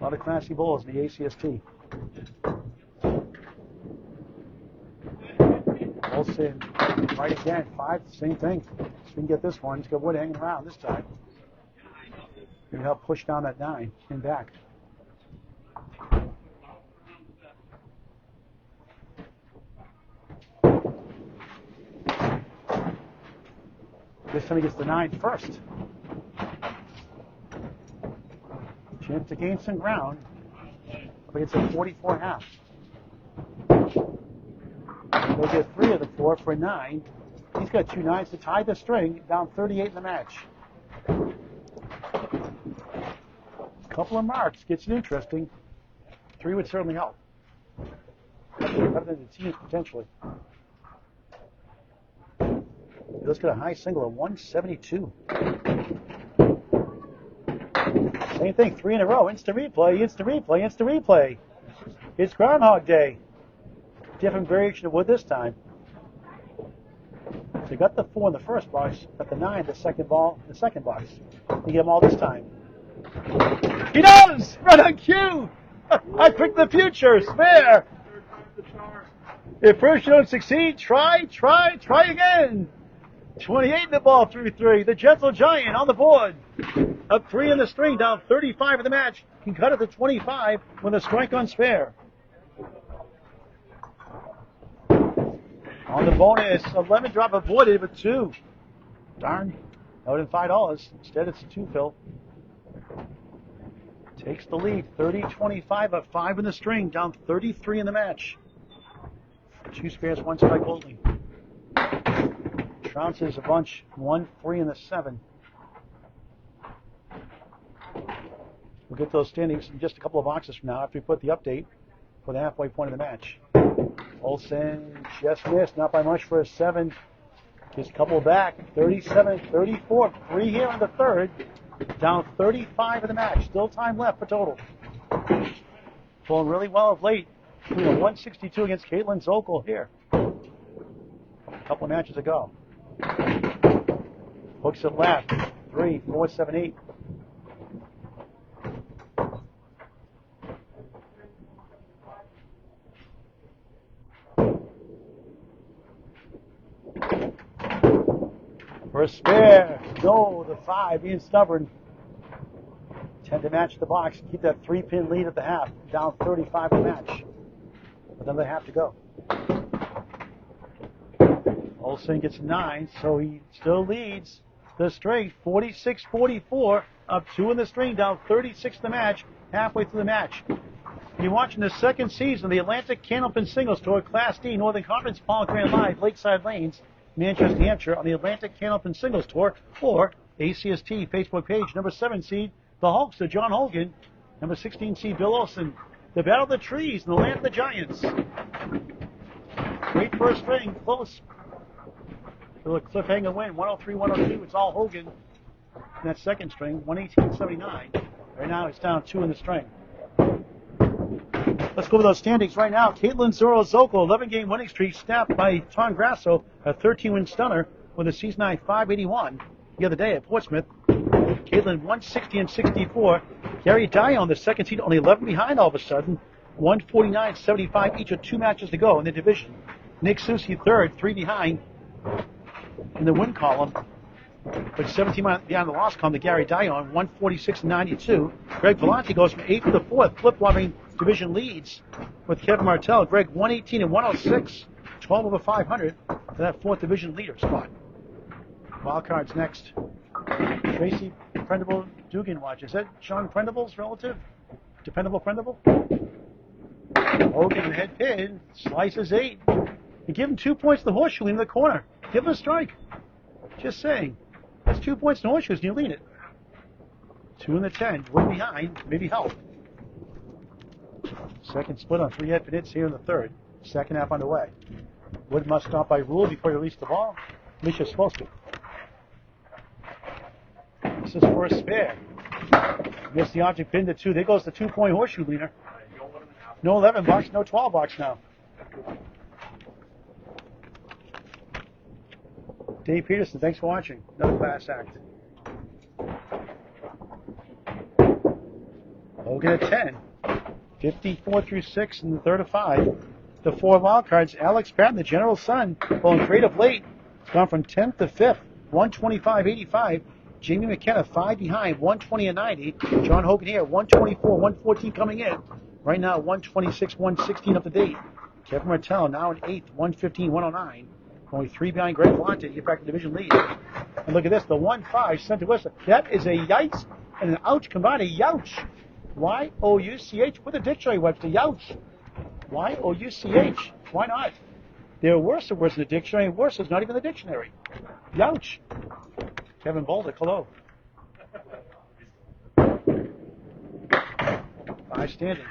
S1: lot of Class D bowlers in the ACST. Olson, right again, 5, same thing. So we can get this one. He's got wood hanging around this time. Can help push down that 9 and back. This time he gets the 9 first. Chance to gain some ground. Up against a 44 half. He'll get 3 of the 4 for a 9. He's got 2 9s to tie the string down 38 in the match. Couple of marks gets it interesting. 3 would certainly help. Better than the teams potentially. Let's get a high single of 172. Same thing, 3 in a row. Instant replay, instant replay, instant replay. It's Groundhog Day. Different variation of wood this time. So you got the 4 in the first box, got the 9 the second ball in the second box. You get them all this time. He does! Right on cue! I picked the future. Spare! If first you don't succeed, try again. 28 in the ball through 3. The gentle giant on the board. Up 3 in the string, down 35 in the match. Can cut it to 25 with a strike on spare. On the bonus, a lemon drop avoided with 2. Darn. That would have been $5. Instead, it's a 2 fill. Takes the lead, 30-25, up 5 in the string, down 33 in the match. 2 spares, 1 strike only. Trounces a bunch, 1-3 in the 7. We'll get those standings in just a couple of boxes from now after we put the update for the halfway point of the match. Olson just missed, not by much for a 7. Just a couple back, 37-34, 3 here in the third. Down 35 in the match. Still time left for total. Pulling really well of late. 162 against Caitlin Zokol here. Couple of matches to go. Hooks it left. 3, 4, 7, 8. For a spare. No, the 5 being stubborn. 10 to match the box. Keep that 3-pin lead at the half. Down 35 to match. Another half to go. Olson gets 9, so he still leads the straight. 46-44. Up 2 in the string. Down 36 to match. Halfway through the match. You're watching the second season of the Atlantic Candlepin Singles Tour, Class D, Northern Conference, Paul Grant Live, Lakeside Lanes, Manchester, New Hampshire, on the Atlantic Candlepin Singles Tour, or ACST Facebook page. Number 7 seed, the Hulkster, John Hogan. Number 16 seed, Bill Olson. The Battle of the Trees in the Land of the Giants. Great first string, close. A little cliffhanger win, 103-102. It's all Hogan in that second string, 118-79. Right now it's down 2 in the string. Let's go over those standings right now. Caitlin Zoro-Zoko, 11-game winning streak, snapped by Tom Grasso, a 13-win stunner with a season high 581 the other day at Portsmouth. Caitlin 160-64. Gary Dion, the second seed, only 11 behind all of a sudden. 149-75 each with 2 matches to go in the division. Nick Susi third, 3 behind in the win column, but 17 behind the loss column to Gary Dion, 146-92. Greg Vellante goes from 8th to the 4th, flip-flopping division leads with Kevin Martell. Greg 118-106, 12 over 500 for that 4th division leader spot. Wild cards next. Tracy Prendable Dugan watch. Is that Sean Prendable's relative? Dependable Prendable? Hogan head pin, slices 8. You give him 2 points to the horseshoe in the corner. Give him a strike. Just saying. That's 2 points to horseshoes and you lean it. 2 in the 10. Wood behind. Maybe help. Second split on 3 head pin hits here in the third. Second half underway. Wood must stop by rule before you release the ball. At least you're supposed to. This is for a spare. Missed the object pin to 2. There goes the 2-point horseshoe leaner. No 11 bucks, no 12 bucks now. Dave Peterson, thanks for watching. Another class act. Hogan at 10. 54 through 6 in the third of 5. The 4 wild cards. Alex Patton, the general's son, pulling great of late. It's gone from 10th to 5th. 125-85. Jamie McKenna 5 behind, 120-90. John Hogan here, 124, 114 coming in. Right now, 126, 116 up to date. Kevin Martell now in 8th, 115, 109. Only 3 behind Greg Vellante to get back to division lead. And look at this, the 1-5 sent to Worcester. That is a yikes and an ouch combined. A youch. Y-O-U-C-H. Put the dictionary, Webster. Youch. Y-O-U-C-H. Why not? There are worse words in the dictionary, and worse is not even the dictionary. Youch. Kevin Boulder, hello. 5 standing.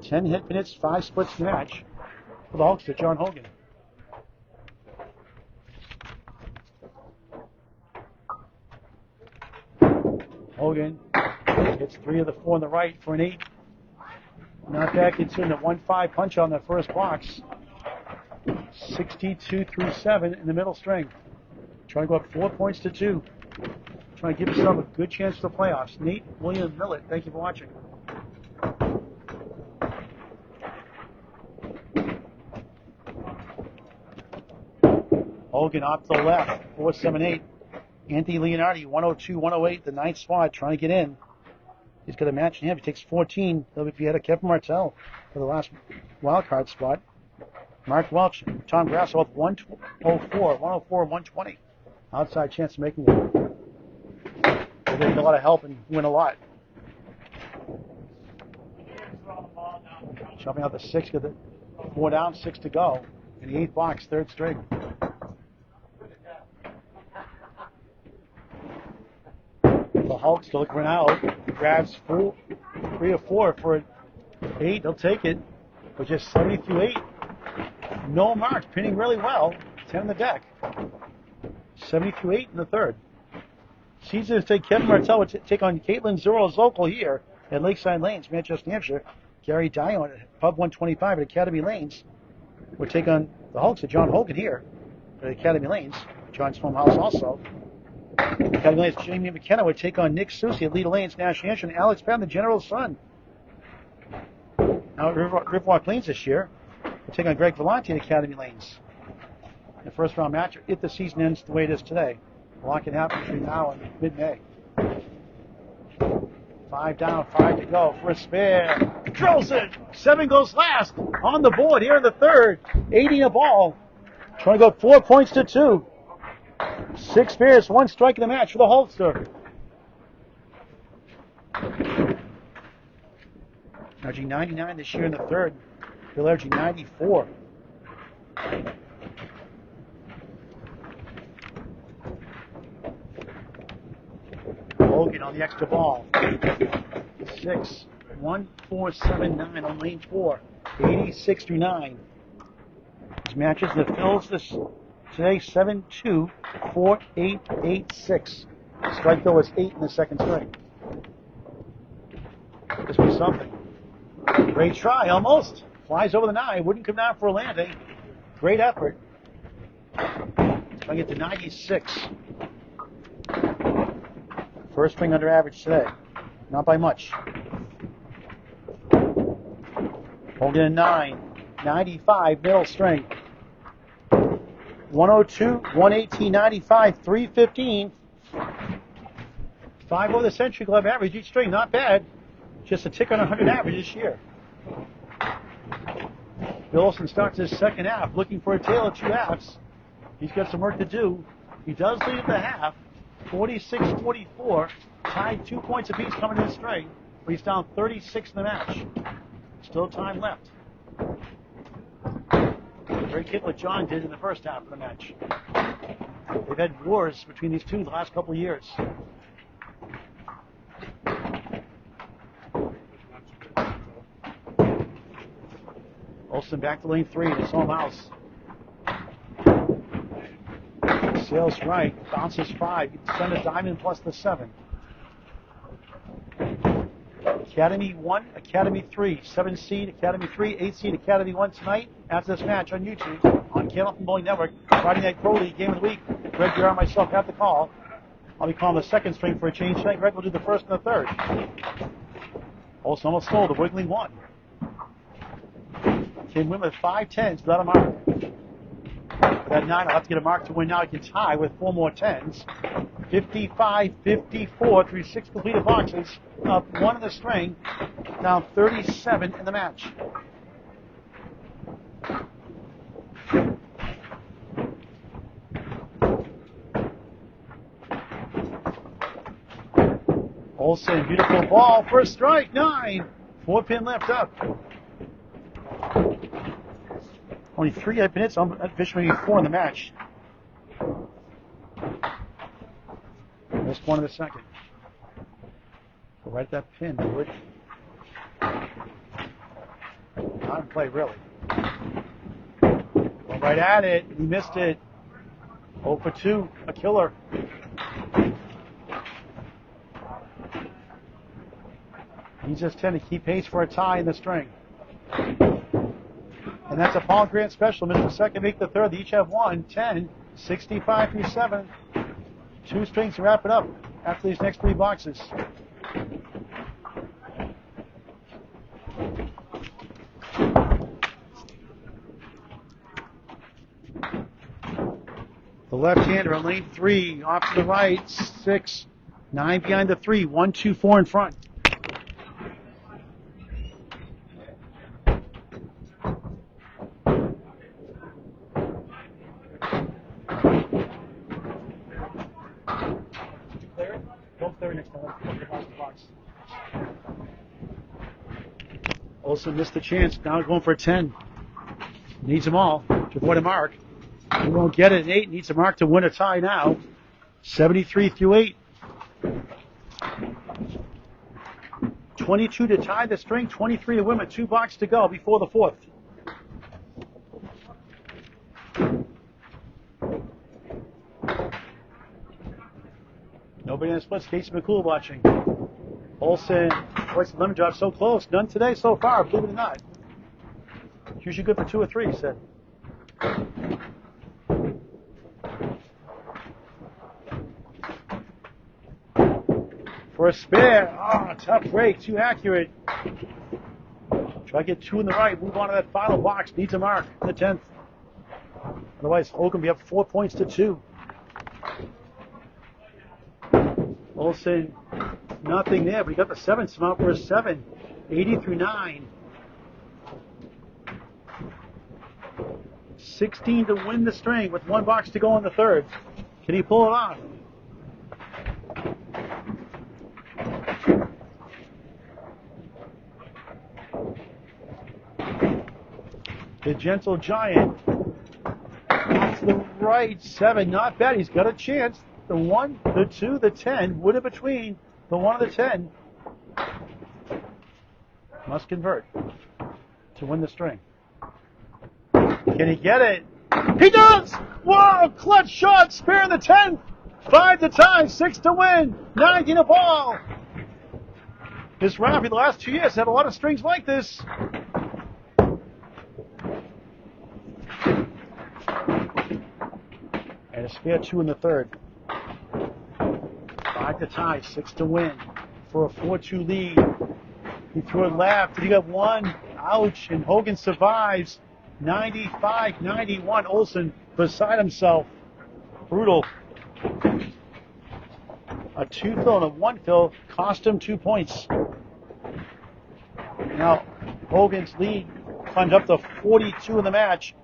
S1: 10 hit minutes, 5 splits match for the Hulkster, John Hogan. Hogan hits 3 of the 4 on the right for an 8. Not back into the 1-5 punch on the first box. 62 through 7 in the middle string. Trying to go up 4 points to 2. Trying to give yourself a good chance for the playoffs. Nate William Millett, thank you for watching. Hogan off to the left, 4-7-8. Anthony Leonardi, 102-108, the 9th spot, trying to get in. He's got a match in hand. He takes 14. He'll be ahead of Kevin Martell for the last wild card spot. Mark Welch, Tom Grasso with 104, 120. Outside chance of making it. They get a lot of help and win a lot. Jumping out the 6, get the 4 down, 6 to go. In the 8th box, 3rd string. The Hulk still looking out. Grabs 3 or 4 for an 8. They'll take it. But just 70 through 8. No marks, pinning really well. 10 on the deck. 70 through 8 in the third. Season to take Kevin Martell would take on Caitlin Zoro-Zoko here at Lakeside Lanes, Manchester, New Hampshire. Gary Dion at Pub 125 at Academy Lanes. will take on the Hulks of John Hogan here at Academy Lanes. John's home house also. Academy Lanes, Jamie McKenna would take on Nick Susie at Leader Lanes, National Hampshire, and Alex Patton, the General's son. Now at Riverwalk Lanes this year, we'll take on Greg Volante at Academy Lanes. The first round match, if the season ends the way it is today. A lot can happen between now and mid-May. 5 down, 5 to go. First spare. Drills it. 7 goes last. On the board here in the third. 80 a ball. Trying to go 4 points to 2. 6 spares, 1 strike in the match for the Hulkster. Averaging 99 this year in the third. Bill averaging 94. Hogan on the extra ball. 6, 1, 4, 7, 9 on lane 4. 86 through 9. These matches that fills this today 7, 2, 4, 8, 8, 6. Strike though was 8 in the second string. This was something. Great try, almost. Flies over the 9. Wouldn't come down for a landing. Great effort. Trying to get to 96. First string under average today. Not by much. Holding a 9. 95, middle string. 102, 118, 95, 315. 5 over the Century Club average each string. Not bad. Just a tick on 100 average this year. Bill Olson starts his second half looking for a tale of 2 halves. He's got some work to do. He does lead the half. 46-44. Tied 2 points apiece coming in the string. But he's down 36 in the match. Still time left. Very kid what John did in the first half of the match. They've had wars between these two the last couple of years. Olson back to lane 3 in his home house. Sails right, bounces 5, send a diamond plus the 7. Academy 1, Academy 3, 7 seed, Academy 3, 8 seed, Academy 1 tonight after this match on YouTube on Candlepin Bowling Network. Friday Night Pro League Game of the Week. Greg Guerrero and myself have the call. I'll be calling the second string for a change tonight. Greg will do the first and the third. Olson almost stole the wiggling 1. Can win with 5 10s without a mark. For that 9, I'll have to get a mark to win now. He can tie with 4 more 10s. 55-54 through 6 completed boxes. Up 1 in the string. Down 37 in the match. Olson, beautiful ball. First strike, 9. 4-pin left up. Only 3 have been hits. Officially 4 in the match. Missed 1 in the second. Go right at that pin, Wood. Not in play, really. Go right at it. He missed it. 0 for 2. A killer. He's just 10 to keep pace for a tie in the string. And that's a Paul Grant special. Missed the second, make the third. They each have 1, 10, 65 through 7. 2 strings to wrap it up after these next 3 boxes. The left-hander on lane 3, off to the right, 6, 9 behind the 3, 1, 2, 4 in front. Olson missed the chance. Now going for a 10. Needs them all to avoid a mark. He won't get it. An 8 needs a mark to win a tie now. 73 through 8. 22 to tie the string. 23 to win with 2 boxes to go before the 4th. Nobody in the splits. Casey McCool watching. Olson, voice of lemon drop so close. None today so far, believe it or not. It's usually good for 2 or 3, he said. for a spare. Oh, tough break. Too accurate. Try to get 2 in the right. Move on to that final box. Needs a mark in the 10th. Otherwise, Hogan will be up 4 points to 2. Olson, nothing there, but he got the 7th spot for a 7. 80 through 9. 16 to win the string with 1 box to go in the 3rd. Can he pull it off? The Gentle Giant off the right 7. Not bad. He's got a chance. The 1, the 2, the 10. Would have between the 1 and the 10. Must convert to win the string. Can he get it? He does! Whoa! Clutch shot! Spare in the 10th! 5 to tie, 6 to win, 19 to ball. This Rafi, the last 2 years, had a lot of strings like this. And a spare 2 in the 3rd. 5 to tie, 6 to win for a 4-2 lead. He threw it left. He got 1. Ouch. And Hogan survives. 95-91. Olson beside himself. Brutal. A 2 fill and a 1 fill cost him 2 points. Now, Hogan's lead climbed up to 42 in the match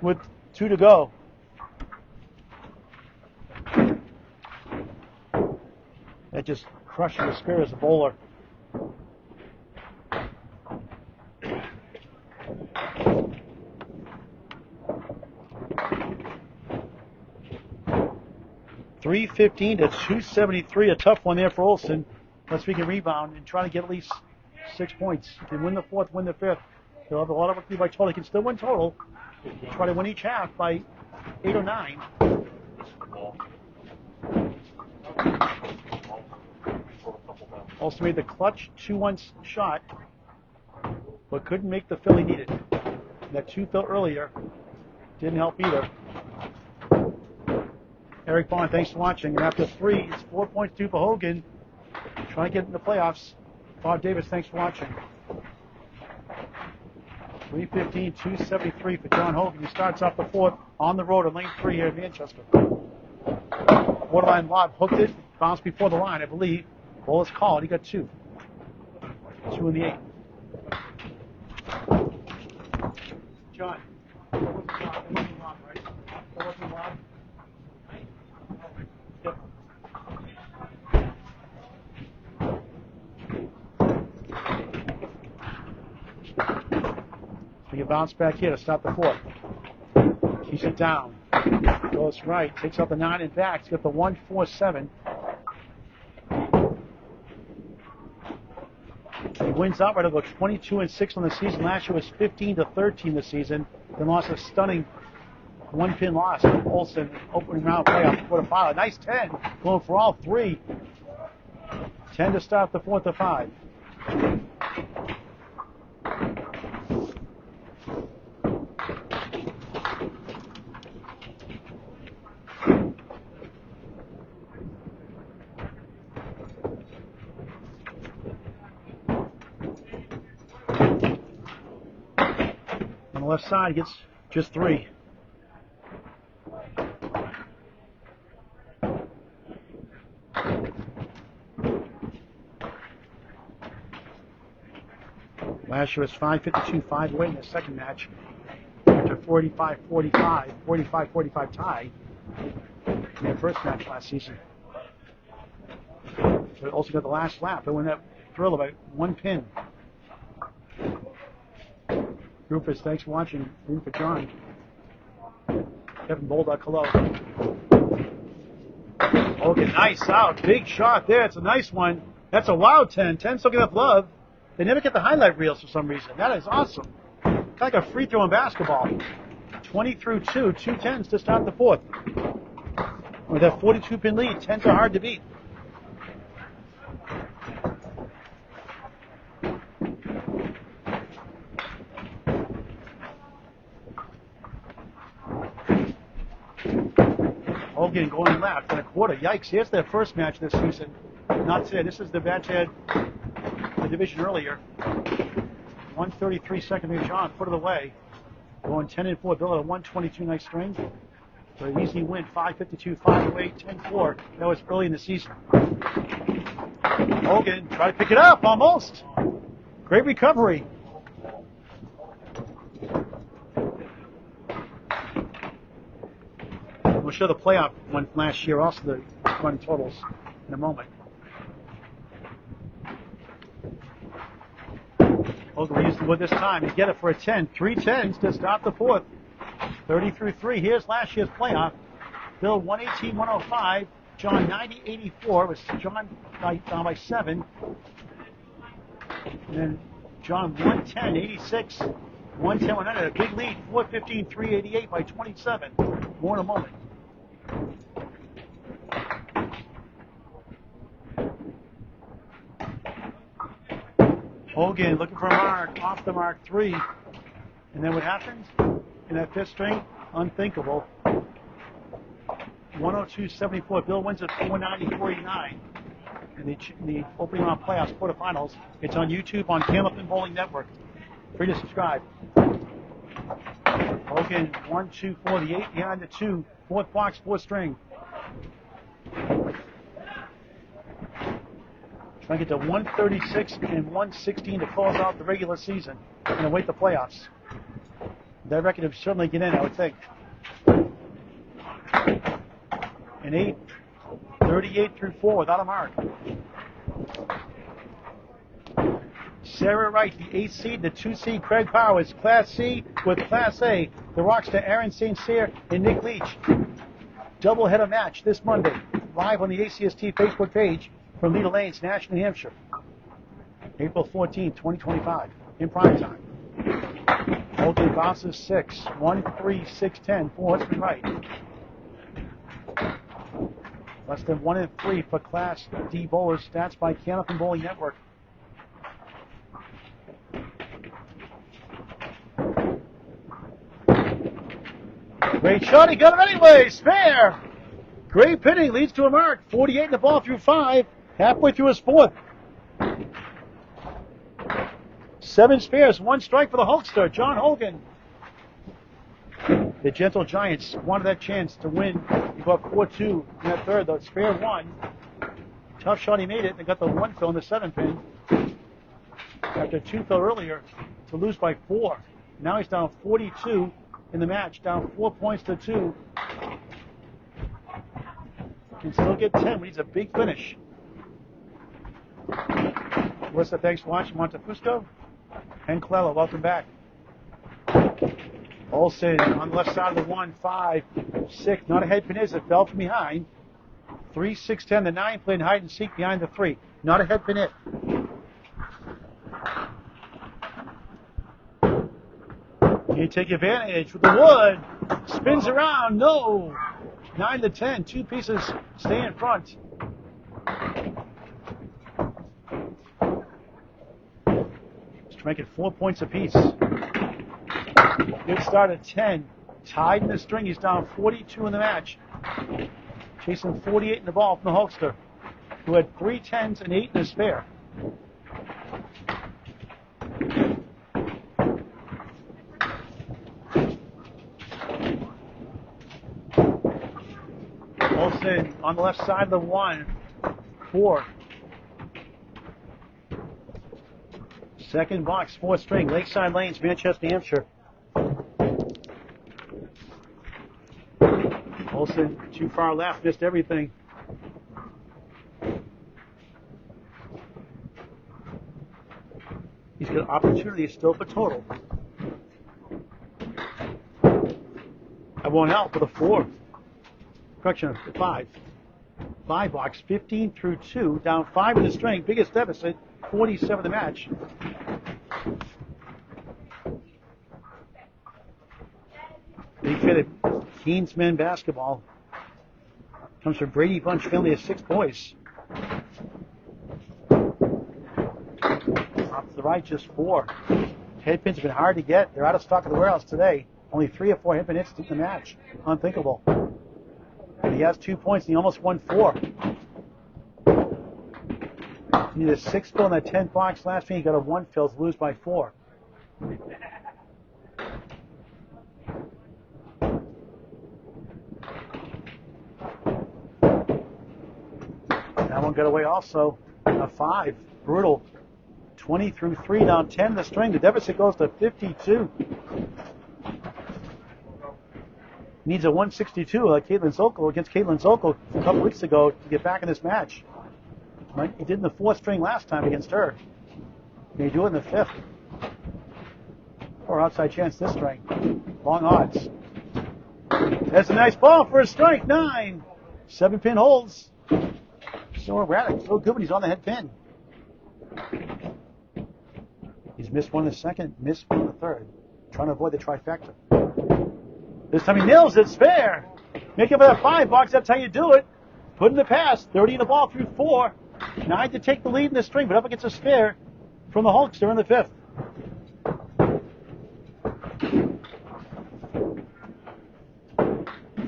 S1: with 2 to go. That just crushed the spirit as a bowler. .315 to .273, a tough one there for Olson. Unless we can rebound and try to get at least 6 points. If they win the 4th, win the 5th, they'll have a lot of work to do by total. They can still win total. Try to win each half by 8 or 9. Also made the clutch 2-1 shot, but couldn't make the fill he needed. That 2 fill earlier didn't help either. Eric Bond, thanks for watching. And after 3, it's 4 points due for Hogan. Trying to get in the playoffs. Bob Davis, thanks for watching. 315, 273 for John Hogan. He starts off the 4th on the road on lane 3 here in Manchester. Borderline lob, hooked it, bounced before the line, I believe. Ball is called. He got 2. 2 in the 8. John. It wasn't lob, right? It wasn't lob. Yep. So you bounce back here to stop the 4th. Keeps it down. Goes right. Takes out the 9 and back. He's got the 1-4-7. He wins outright. He'll go 22-6 on the season. Last year was 15-13 this season. Then lost a stunning 1-pin loss to Olson opening round playoff quarterfinal. Nice 10 going for all 3. 10 to start the 4th of 5. On the left side, gets just 3. Last year was 5-52, 5 away in the second match. After 45-45, 45-45 tie in their first match last season. So also got the last lap. They won that thrill about 1 pin. Rufus, thanks for watching. Room for John. Kevin Bolduck, hello. Okay, nice out. Big shot there. It's a nice one. That's a wow 10. 10 still get enough love. They never get the highlight reels for some reason. That is awesome. Kind of like a free throw in basketball. 20 through 2. 2 10s to start the 4th. With that 42-pin lead, 10s are hard to beat. Hogan going left in a quarter. Yikes, here's their first match this season. Not today. This is the match had the division earlier. 133 second here, John, foot of the way. Going 10-4, Bill at a 122 nice string. So an easy win, 552, 508, 10-4. That was early in the season. Hogan tried to pick it up, almost. Great recovery. We'll show the playoff one from last year, also the run totals in a moment. Hogan will use the wood this time and get it for a 10. 3 10s to stop the fourth. 30-3. Here's last year's playoff. Bill 118-105. John 90-84. It was John down by 7. And then John 110-86. 110-100. A big lead. 415-388 by 27. More in a moment. Hogan looking for a mark, off the mark, 3. And then what happens in that fifth string? Unthinkable. 102-74. Bill wins at 490-49. In the opening round playoffs, quarterfinals. It's on YouTube on Candlepin Bowling Network. Free to subscribe. Hogan 1-2-4, the 8 behind the 2. Fourth box, fourth string. Trying to get to 136 and 116 to close out the regular season and await the playoffs. That record would certainly get in, I would think. An 8, 38-4 without a mark. Sarah Wright, the 8 seed, the 2 seed, Craig Powers, Class C with Class A, the Rockstar Aaron St. Cyr and Nick Leach. Doubleheader match this Monday, live on the ACST Facebook page from Lakeside Lanes, New Hampshire. April 14, 2025, in prime time. Hogan bounces 6, 1-3-6-10 for Horseman Wright. Less than 1 and 3 for Class D bowlers. Stats by Candlepin Bowling Network. Great shot, he got it anyway. Spare. Great pitting, leads to a mark. 48 in the ball through 5. Halfway through his fourth. 7 spares, 1 strike for the Hulkster, John Hogan. The Gentle Giants wanted that chance to win. He got 4-2 in that third, though. Spare 1. Tough shot, he made it. They got the 1 fill in the 7 pin. After 2 fill earlier to lose by 4. Now he's down 42 in the match, down 4 points to 2. Can still get 10, but he's a big finish. Melissa, thanks for watching. Montefusco and Clella, welcome back. Olson on the left side of the 1, 5, 6. Not a head pin is. It fell from behind. 3, 6, 10. The 9 playing hide and seek behind the 3. Not a head pin it. You take advantage with the wood. Spins around. No. 9 to 10. 2 pieces stay in front. Make it 4 points apiece. Good start at 10. Tied in the string. He's down 42 in the match. Chasing 48 in the ball from the Hulkster, who had 3 10s and 8 in a spare. Olson on the left side of the 1, 4. Second box, fourth string, Lakeside Lanes-Manchester, New Hampshire. Olson too far left, missed everything. He's got opportunity still for total. That won't help with a 4. Correction, 5. 5 box, 15 through 2, down 5 in the string, biggest deficit, 47 the match. Big fit at Keens men basketball. Comes from Brady Bunch family of 6 boys. Off to the right, just 4. Head pins have been hard to get. They're out of stock at the warehouse today. Only 3 or 4 head pin hits in the match. Unthinkable. And he has 2 points and he almost won 4. Need a 6 fill in that 10 box. Last game, he got a 1 fill to lose by 4. That one got away also. A 5. Brutal. 20 through 3, down 10 in the string. The deficit goes to 52. Needs a 162 like Caitlin Zokol against Caitlin Zokol a couple weeks ago to get back in this match. Right? He did in the 4th string last time against her. Can he do it in the 5th? Or outside chance this string. Long odds. That's a nice ball for a strike. 9. 7-pin holds. So erratic. So good when he's on the head pin. He's missed one in the second, missed one in the third. Trying to avoid the trifecta. This time he nails it. Spare. Make it for that 5 box. That's how you do it. Put in the pass. 30 in the ball through 4. 9 to take the lead in the string, but up against a spare from the Hulkster in the 5th.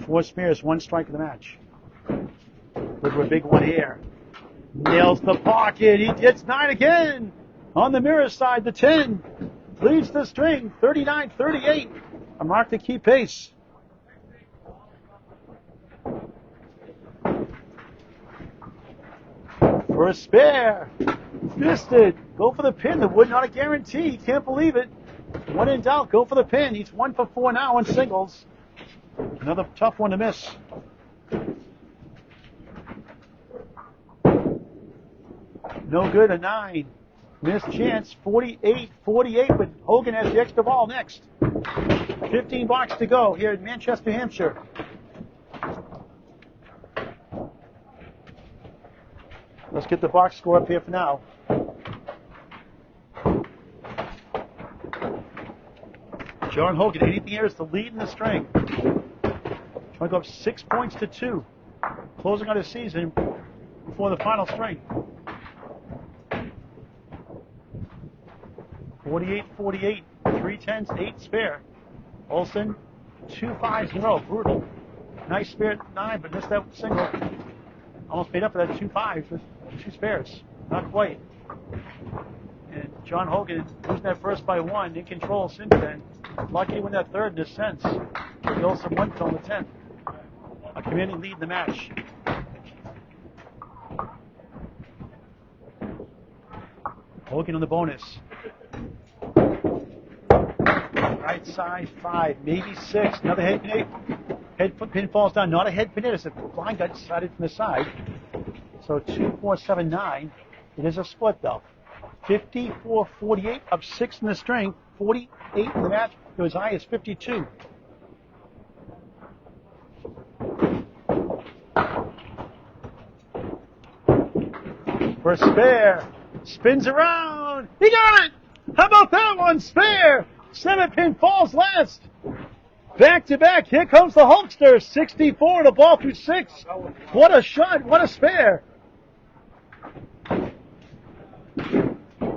S1: Four spares, 1 strike in the match. Look for a big one here. Nails the pocket. He gets 9 again. On the mirror side, the 10 leads the string, 39-38. A mark to keep pace. For a spare. Missed it. Go for the pin. The wood not a guarantee. Can't believe it. When in doubt, go for the pin. He's 1 for 4 now in singles. Another tough one to miss. No good, a 9. Missed chance, 48-48, but Hogan has the extra ball next. 15 blocks to go here in Manchester, Hampshire. Let's get the box score up here for now. John Hogan, anything here is the lead in the string. Trying to go up 6 points to 2. Closing out his season before the final string. 48-48, 3 10s, 8 spare. Olson, 2 5s in a row, brutal. Nice spare at 9, but missed that single. Almost made up for that 2 5s with 2 spares. Not quite. And John Hogan losing that first by 1, in control since then. Lucky to win that third in a sense. He also 1 fill in the 10th. A commanding lead in the match. Hogan on the bonus. Right side 5, maybe 6. Another head pin. Head pin falls down. Not a head pin. It's a blind got decided from the side. So 2, 4, 7, 9. It is a split though. 54-48, up 6 in the string. 48 in the match. It was high as 52. For a spare. Spins around. He got it! How about that one? Spare! 7-pin falls last. Back to back. Here comes the Hulkster. 64 and a ball through 6. What a shot. What a spare.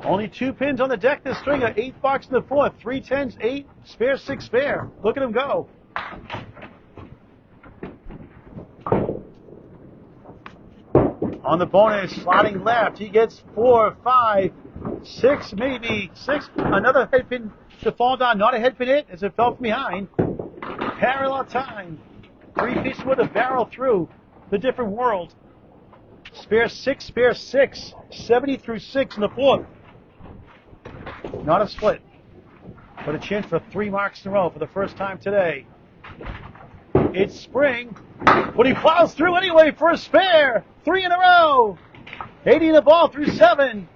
S1: Only 2 pins on the deck this string. 8 box in the 4th. 3 10s, 8. Spare, 6 spare. Look at him go. On the bonus, sliding left. He gets 4, 5, 6, maybe 6. Another head pin to fall down. Not a head pin hit as it fell from behind. Parallel time. 3 pieces with a barrel through the different world. Spare 6, spare 6. 70 through 6 in the 4th. Not a split, but a chance for 3 marks in a row for the first time today. It's spring, but he plows through anyway for a spare. 3 in a row. 80 in the ball through 7.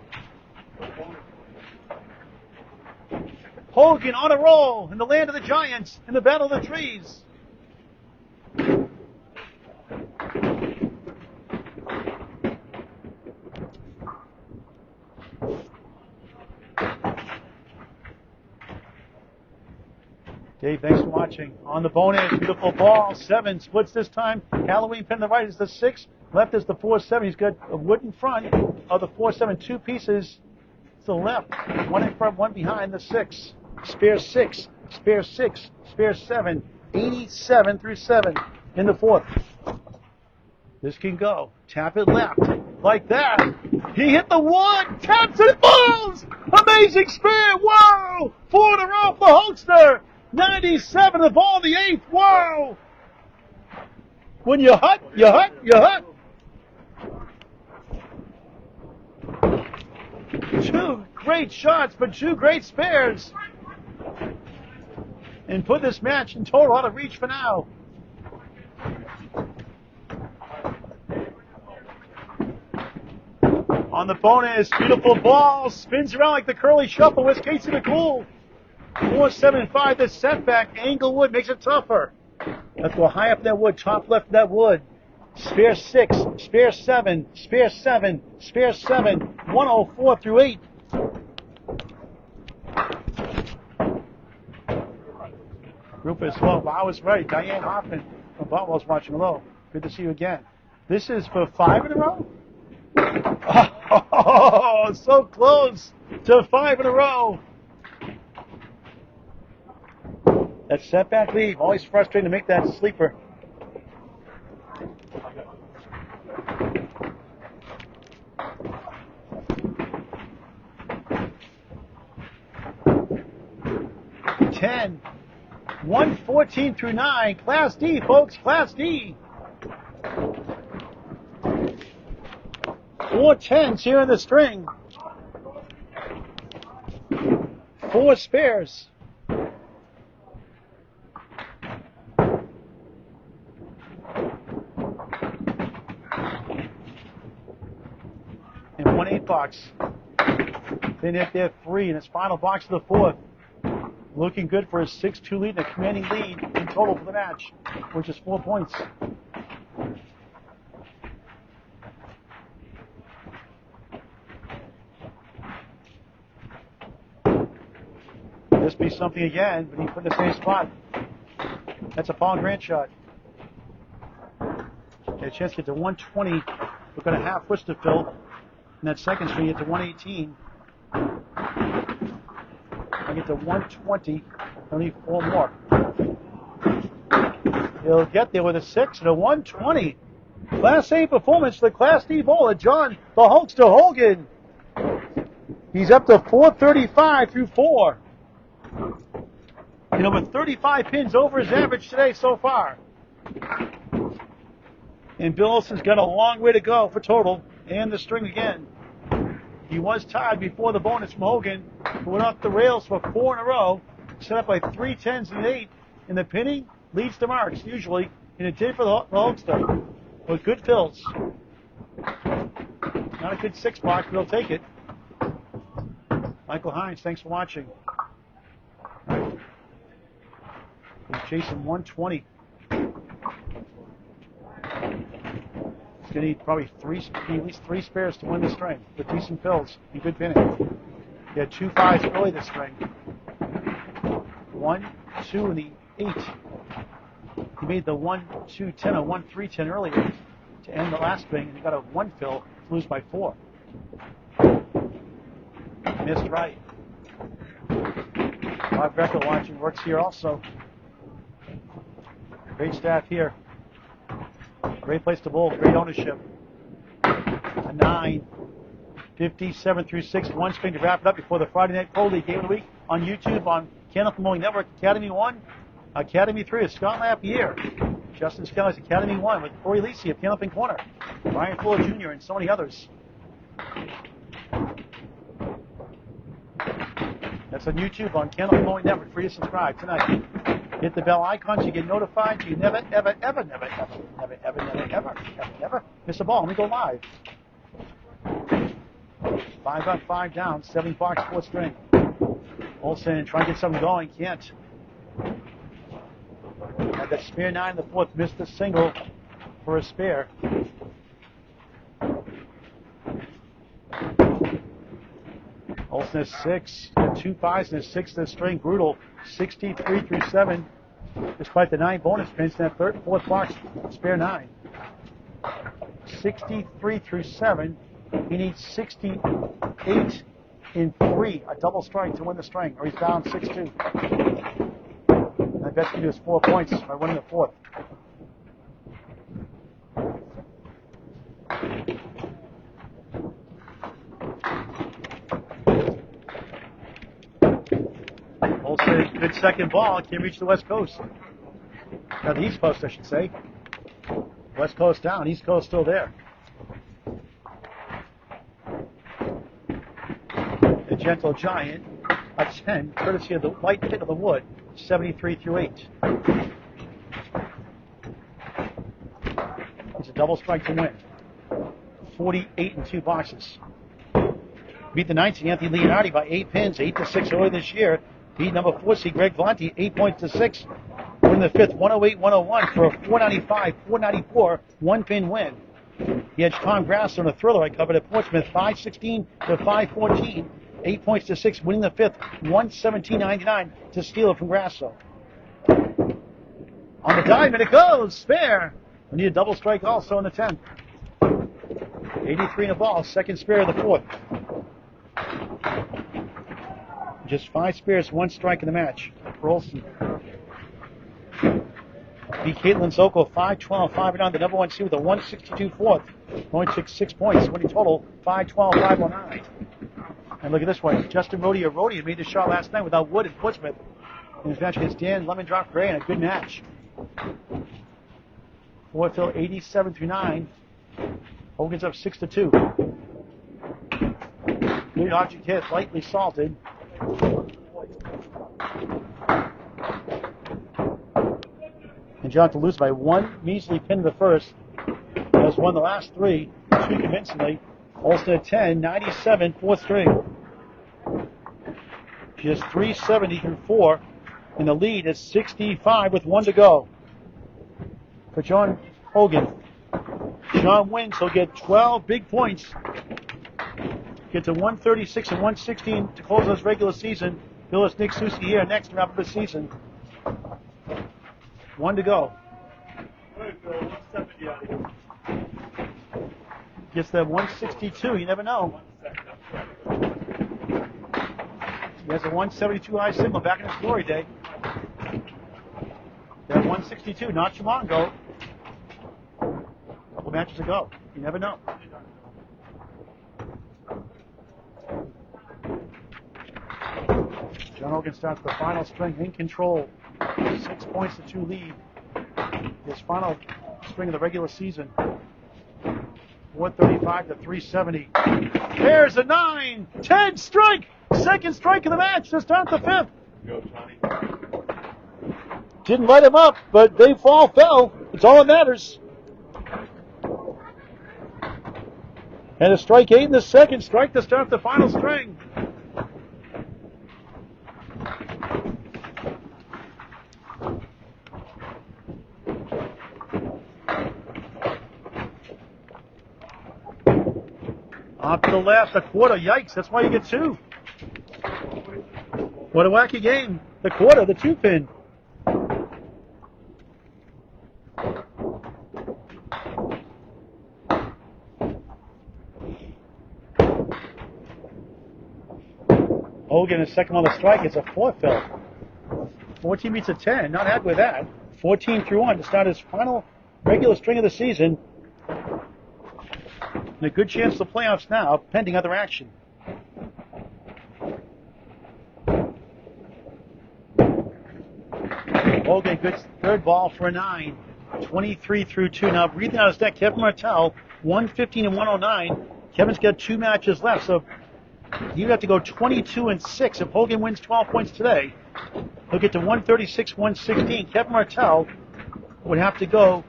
S1: Hogan on a roll in the land of the giants, in the battle of the trees. Dave, thanks for watching. On the bonus, beautiful ball. 7 splits this time. Halloween pin on the right is the 6. Left is the 4-7. He's got a wood in front of the 4-7. 2 pieces to the left. 1 in front, 1 behind the 6. Spare 6. Spare 6. Spare 7. 87 through 7 in the 4th. This can go. Tap it left. Like that. He hit the wood. Taps it. Falls. Amazing spin. Whoa. 4 in a row for Hulkster. 97 the ball in the 8th. Whoa. When you hut, you hut, you hut. 2 great shots, but 2 great spares. And put this match in total out of reach for now. On the bonus, beautiful ball, spins around like the curly shuffle. Where's Casey McCool? 4-7-5, the setback. Englewood makes it tougher. Let's go high up that wood, top left of that wood. Spare 6, spare 7, spare 7, spare 7. 104 through 8. Group is slow. Wow, I was right. Diane Hoffman from Butwell's watching low. Good to see you again. This is for 5 in a row? Oh, so close to 5 in a row. That setback lead, always frustrating to make that sleeper. Ten. 114 through 9. Class D, folks. Class D. 4 10s here in the string. 4 spares. And 1 8 box. Then hit there 3 in his final box of the 4th. Looking good for a 6-2 lead and a commanding lead in total for the match, which is 4 points. This be something again, but he put in the same spot. That's a Paul Grant shot. Get a chance to get to 120. We're going to half push to fill. And that second string, get to 118. I get to 120. I need 4 more. He'll get there with a 6 and a 120. Class A performance for the Class D bowler, John the Hulkster Hogan. He's up to 435 through 4. And over 35 pins over his average today so far. And Bill Olson's got a long way to go for total and the string again. He was tied before the bonus from Hogan, who went off the rails for 4 in a row, set up by 3 10s and 8. And the pinning leads to marks, usually, and it did for the Hulkster. With good fills. Not a good 6 box, but he'll take it. Michael Hines, thanks for watching. He's chasing 120. He's going to need probably at least 3 spares to win the string with decent fills and good pinning. He had 2 5s early this string. 1, 2, and the 8. He made the 1 2 10 a 1 3 10 earlier to end the last string, and he got a 1 fill to lose by 4. Missed right. Bob Becker watching, works here also. Great staff here. Great place to bowl, great ownership. A 9. 57 through 6, 1 string to wrap it up before the Friday Night Pro League Game of the Week on YouTube on Candlepin Mowing Network. Academy 1, Academy 3 is Scott Lapierre. Justin Skelly's Academy 1 with Corey Lisi of Candlepin Corner. Brian Fuller Jr. and so many others. That's on YouTube on Candlepin Mowing Network. Free to subscribe tonight. Hit the bell icon so you get notified. So you never, ever, ever, never, ever, never, ever, never, ever, ever, never miss a ball. Let me go live. 5 up, 5 down, 7 box, 4 string. Olson trying to get something going, can't. Had that spare 9 in the 4th, missed the single for a spare. Olson has 6, 2 5s and a 6 in the string. Brutal, 63 through 7, despite the 9 bonus pins in that 4th box, spare 9. 63 through 7. He needs 68 in 3, a double strike to win the string, or he's down 6-2. I bet he does 4 points by winning the 4th. Good second ball. Can't reach the West Coast. The East Coast, I should say. West Coast down. East Coast still there. The Gentle Giant, a 10, courtesy of the light hit of the wood, 73 through 8. It's a double strike to win. 48 in 2 boxes. Beat the 9th seed Anthony Leonardi by 8 pins, 8-6 early this year. Beat number 4 seed Greg Valenti 8 points to 6. Win the 5th 108-101 for a 495-494 1-pin win. He edged Tom Grasso in a thriller I covered at Portsmouth 516 to 514, 8 points to 6, winning the 5th 117.99 to steal it from Grasso. On the diamond it goes, spare. We need a double strike also in the 10th. 83 in a ball, second spare of the 4th. Just 5 spares, 1 strike in the match for Olson. Beat Caitlin Zoko 5-12, 5-9, the number 1 seed with a 162 4th. Only took 6 points, winning total 5-12, 5-9. And look at this one. Justin Rodia made the shot last night without Wood in Portsmouth. In his match against Dan Lemon Drop Gray in a good match. Fourth fill 87 through 9. Hogan's up 6-2. Good object hit, lightly salted. And John to lose by 1 measly pin in the first. Has won the last 3, 2 convincingly. Olson at 10, 97, 4th string. She has 370 through 4. And the lead is 65 with 1 to go. For John Hogan. John wins, he'll get 12 big points. Get to 136 and 116 to close this regular season. Bill is Nick Susi here next to wrap up the season. 1 to go. Gets that 162, you never know. He has a 172 high signal back in his glory day. That 162, not too long ago. A couple matches ago. You never know. John Hogan starts the final string in control. 6 points to 2 lead. His final string of the regular season. 135 to 370. There's a 9, 10 strike. Second strike of the match to start the 5th.
S2: Go, Johnny.
S1: Didn't light him up, but they fell. It's all that matters. And a strike 8 in the second strike to start the final string. Off to the left, a quarter. Yikes, that's why you get 2. What a wacky game. The quarter, the 2-pin. Hogan is second on the strike. It's a 4th fill. 14 beats a 10. Not happy with that. 14 through 1 to start his final regular string of the season. And a good chance for the playoffs now, pending other action. Hogan, good third ball for a 9. 23 through 2. Now breathing out his deck, Kevin Martell, 115 and 109. Kevin's got 2 matches left, so you have to go 22 and 6. If Hogan wins 12 points today, he'll get to 136, 116. Kevin Martell would have to go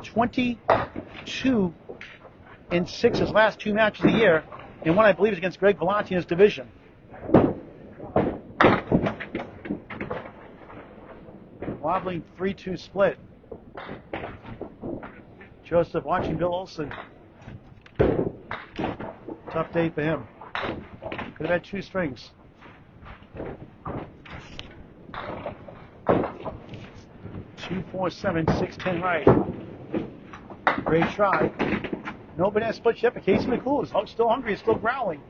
S1: 22 and 6 his last 2 matches of the year, and one I believe is against Greg Valenti in his division. Wobbling 3-2 split. Joseph watching Bill Olson. Tough day for him. Could have had 2 strings. Two, 4, 7, 6, 10 right. Great try. No banana split yet, but Casey McCool is still hungry, is still growling.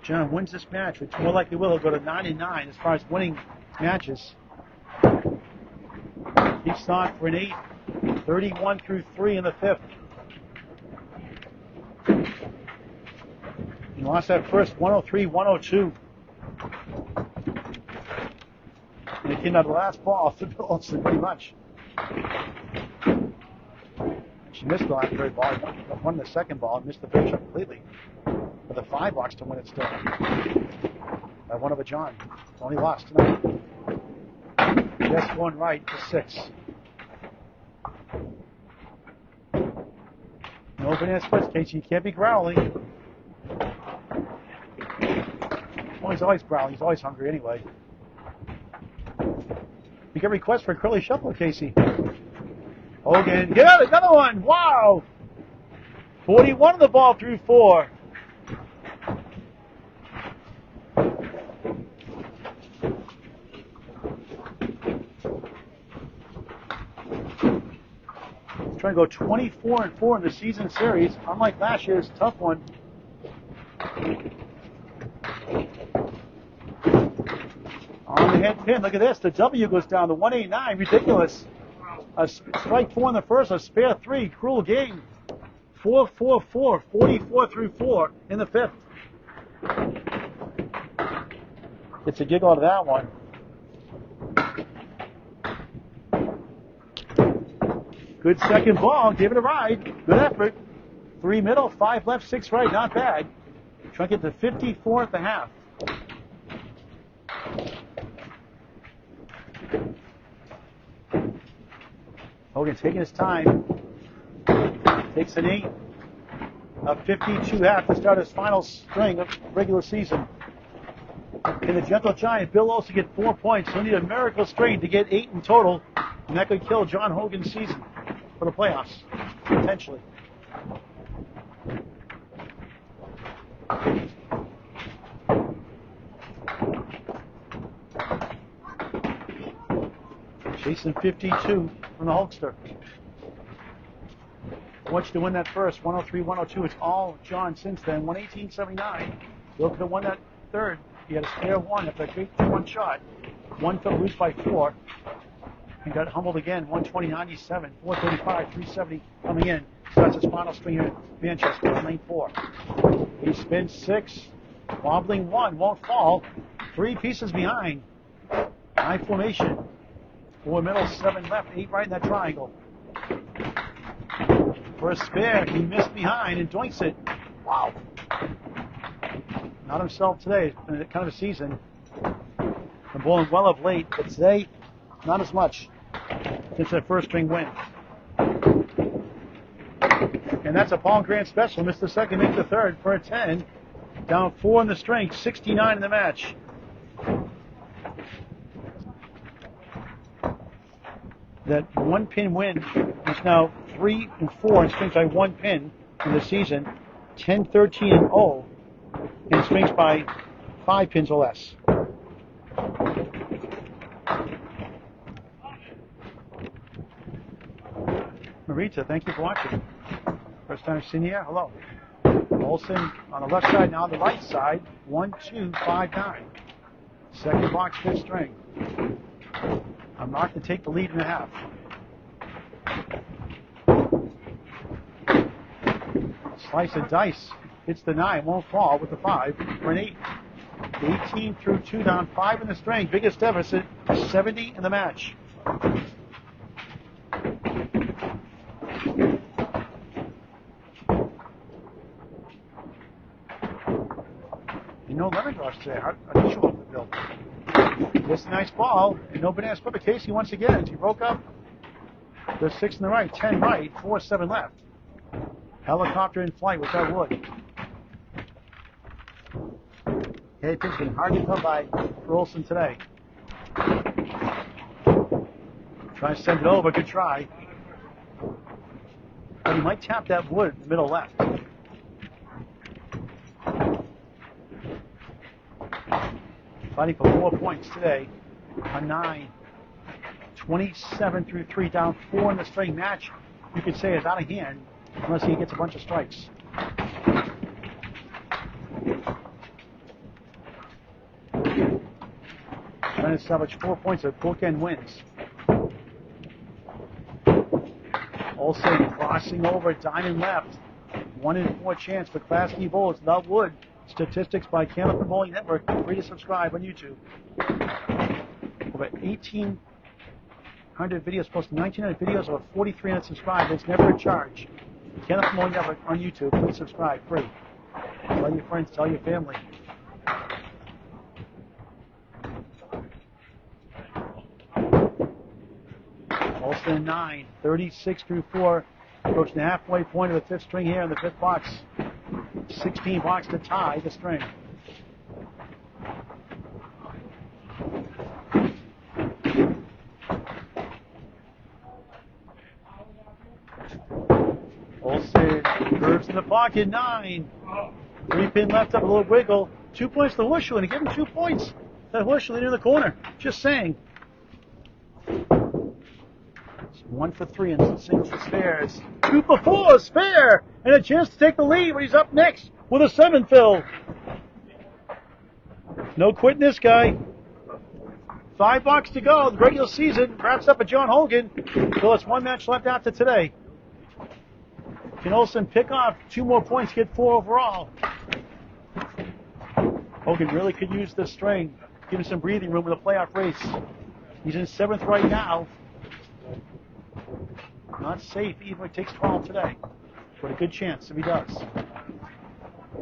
S1: John wins this match, which more likely will. He'll go to 9-9 as far as winning matches. He's on for an 8. 31 through 3 in the 5th. He lost that first 103-102. second of the last ball to Olson, pretty much. She missed the last third ball, won the second ball, and missed the third shot completely. With a 5 box to win it still. By one of a John. Only lost tonight. Just one right to 6. No banana splits, Casey. You can't be growling. Well, he's always growling. He's always hungry anyway. You get a request for a curly shuffle, Casey. Hogan, get out, another one. Wow. 41 of the ball through 4. Trying to go 24-4 in the season series. Unlike last year's tough one. On the head pin, look at this. The W goes down to 189. Ridiculous. A strike 4 in the first, a spare 3. Cruel game. 4-4-4. 44 through 4 in the 5th. Gets a giggle out of that one. Good second ball. Give it a ride. Good effort. 3 middle, 5 left, 6 right. Not bad. Trying to get to 54 at the half. Hogan taking his time. Takes an 8. A 52 half to start his final string of regular season. Can the gentle giant Bill Olson get 4 points? He'll need a miracle string to get 8 in total, and that could kill John Hogan's season for the playoffs, potentially. Chasing 52 from the Hulkster. I want you to win that first, 103, 102. It's all John since then. 118.79. Bill could have won that third. He had a spare 1 after a great 2-1 shot. 1 fell loose by 4. And got humbled again, 120.97, 435, 370 coming in. Starts his final string here in Manchester, lane 4. He spins 6, wobbling 1, won't fall. 3 pieces behind. High formation. 4 middle, 7 left, 8 right in that triangle. For a spare, he missed behind and doinks it. Wow. Not himself today. It's been kind of a season. Been bowling well of late, but today, not as much since that first string win. And that's a Palm Grand special. Missed the second, make the third for a 10. Down 4 in the string, 69 in the match. That 1-pin win is now 3-4 and strings by 1 pin in the season. 10-13-0 and strings by 5 pins or less. Marita, thank you for watching. First time seeing you here? Hello. Olson on the left side, now on the right side. 1-2-5-9. Second box, 5th string. A mark to take the lead in the half. Slice of dice. Hits the 9, won't fall with the 5 for an 8. 18 through 2, down 5 in the string. Biggest deficit, 70 in the match. No lemongrass today. Unusual, Bill. Just a nice ball. And no banana split. But Casey once again, he broke up. There's 6 in the right, 10 right, 4, 7 left. Helicopter in flight with that wood. Hey, it's been hard to come by for Olson today. Try to send it over. Good try. But he might tap that wood in the middle left. Fighting for 4 points today. A 9. 27 through 3, down 4 in the string. Match, you could say, is out of hand unless he gets a bunch of strikes. Trying to establish 4 points of bookend wins. Olson crossing over, diamond left. 1 in 4 chance for Class D bowlers without wood. Statistics by Candlepin Bowling Network. Free to subscribe on YouTube. We're over 1,800 videos, posted 1,900 videos, over 4,300 subscribers. It's never a charge. Kenneth Moore on YouTube. Please subscribe, free. Tell your friends, tell your family. Olson 9, 36 through 4. Approaching the halfway point of the fifth string here in the fifth box. 16 box to tie the string. Olson curves in the pocket, 9. 3-pin left up, a little wiggle. 2 points to Horschel, and give him 2 points. That Horschel in the corner. Just saying. 1 for 3 and singles for spares. 2 for 4, spare, and a chance to take the lead when he's up next with a 7 fill. No quitting this guy. 5 box to go. The regular season wraps up at John Hogan. So it's 1 match left after today. Can Olson pick off 2 more points, get 4 overall? Hogan really could use this string, give him some breathing room in the playoff race. He's in 7th right now. Not safe even if he takes 12 today, but a good chance if he does.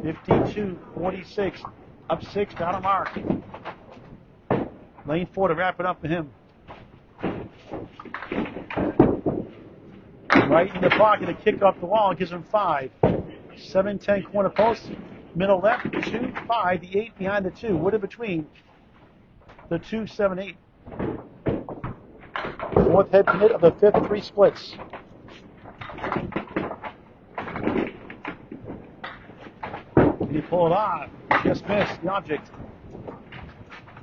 S1: 52-46, up 6, down a mark. Lane 4 to wrap it up for him. Right in the pocket to kick off the wall, gives him 5. 7-10 corner post, middle left, 2, 5, the 8 behind the 2, wood in between the 2, 7, 8. 4th head commit of the 5th 3 splits. Did he pull it off? Just missed the object.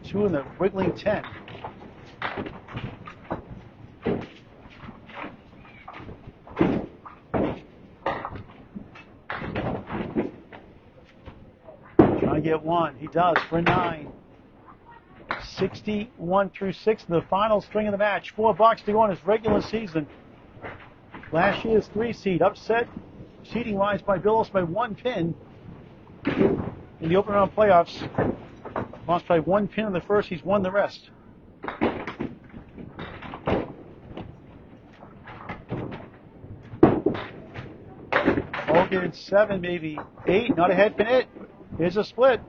S1: 2 in the wiggling 10. Trying to get 1. He does for 9. 61 through 6 in the final string of the match. 4 box to go in his regular season. Last year's 3 seed upset seeding wise by Bill Olson by 1 pin in the open round playoffs. Lost by 1 pin in the first. He's won the rest. Hogan 7, maybe 8. Not a head pin hit. Here's a split.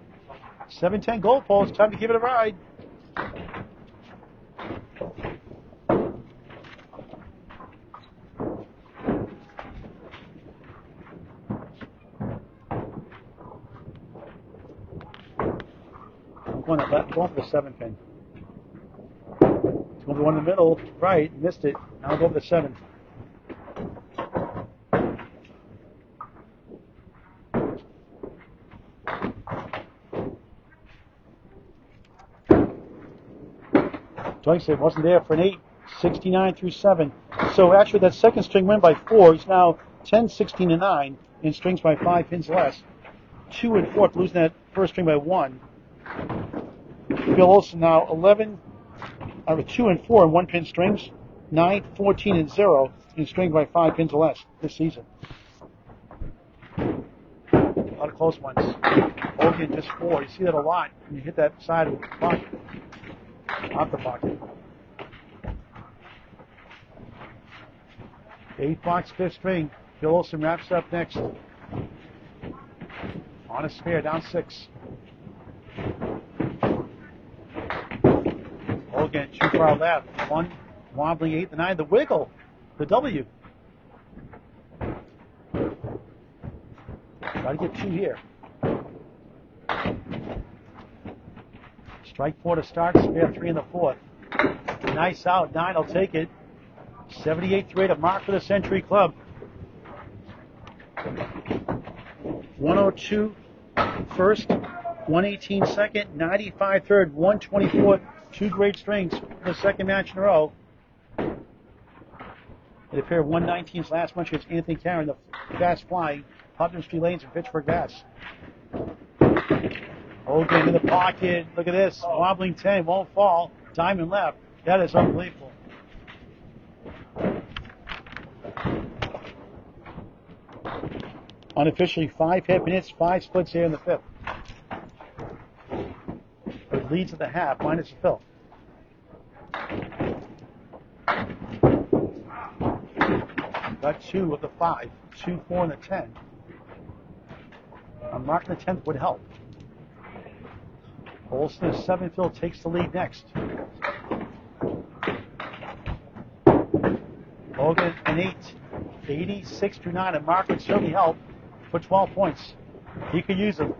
S1: 7-10 goal post. Time to give it a ride. Going for the 7 pin. It's going to be one in the middle. Right, missed it. Now I'll go for the 7. Joyce wasn't there for an 8. 69 through 7. So actually that second string win by 4. He's now 10, 16, and 9 in strings by 5 pins less. 2 and 4, losing that first string by 1. Bill Olson now 2 and 4 in 1 pin strings, 9, 14, and 0 in string by 5 pins or less this season. A lot of close ones. Hogan just 4. You see that a lot when you hit that side of the pocket, off the pocket. 8 box, 5th string. Bill Olson wraps up next. On a spare, down 6. Hogan, 2 far left. 1 wobbling 8 to 9. The wiggle, the W. Got to get 2 here. Strike 4 to start. Spare 3 in the 4th. Nice out. 9 will take it. 78th rate, a mark for the Century Club. 102 first, 118 second, 95 third, 124. 2 great strings for the second match in a row. It appeared 119's last match against Anthony Karen, the fast flying Hudson Street Lanes and Pittsburgh Gas. Hogan in the pocket. Look at this. Wobbling 10. Won't fall. Diamond left. That is unbelievable. Unofficially 5 hit hits, 5 splits here in the 5th. It leads at the half, minus the fill. Got 2 of the 5. 2, 4, and the 10. A mark in the 10th would help. Olson, 7 fill, takes the lead next. Hogan, an 8. 86 through 9. A mark would certainly help for 12 points. He could use them.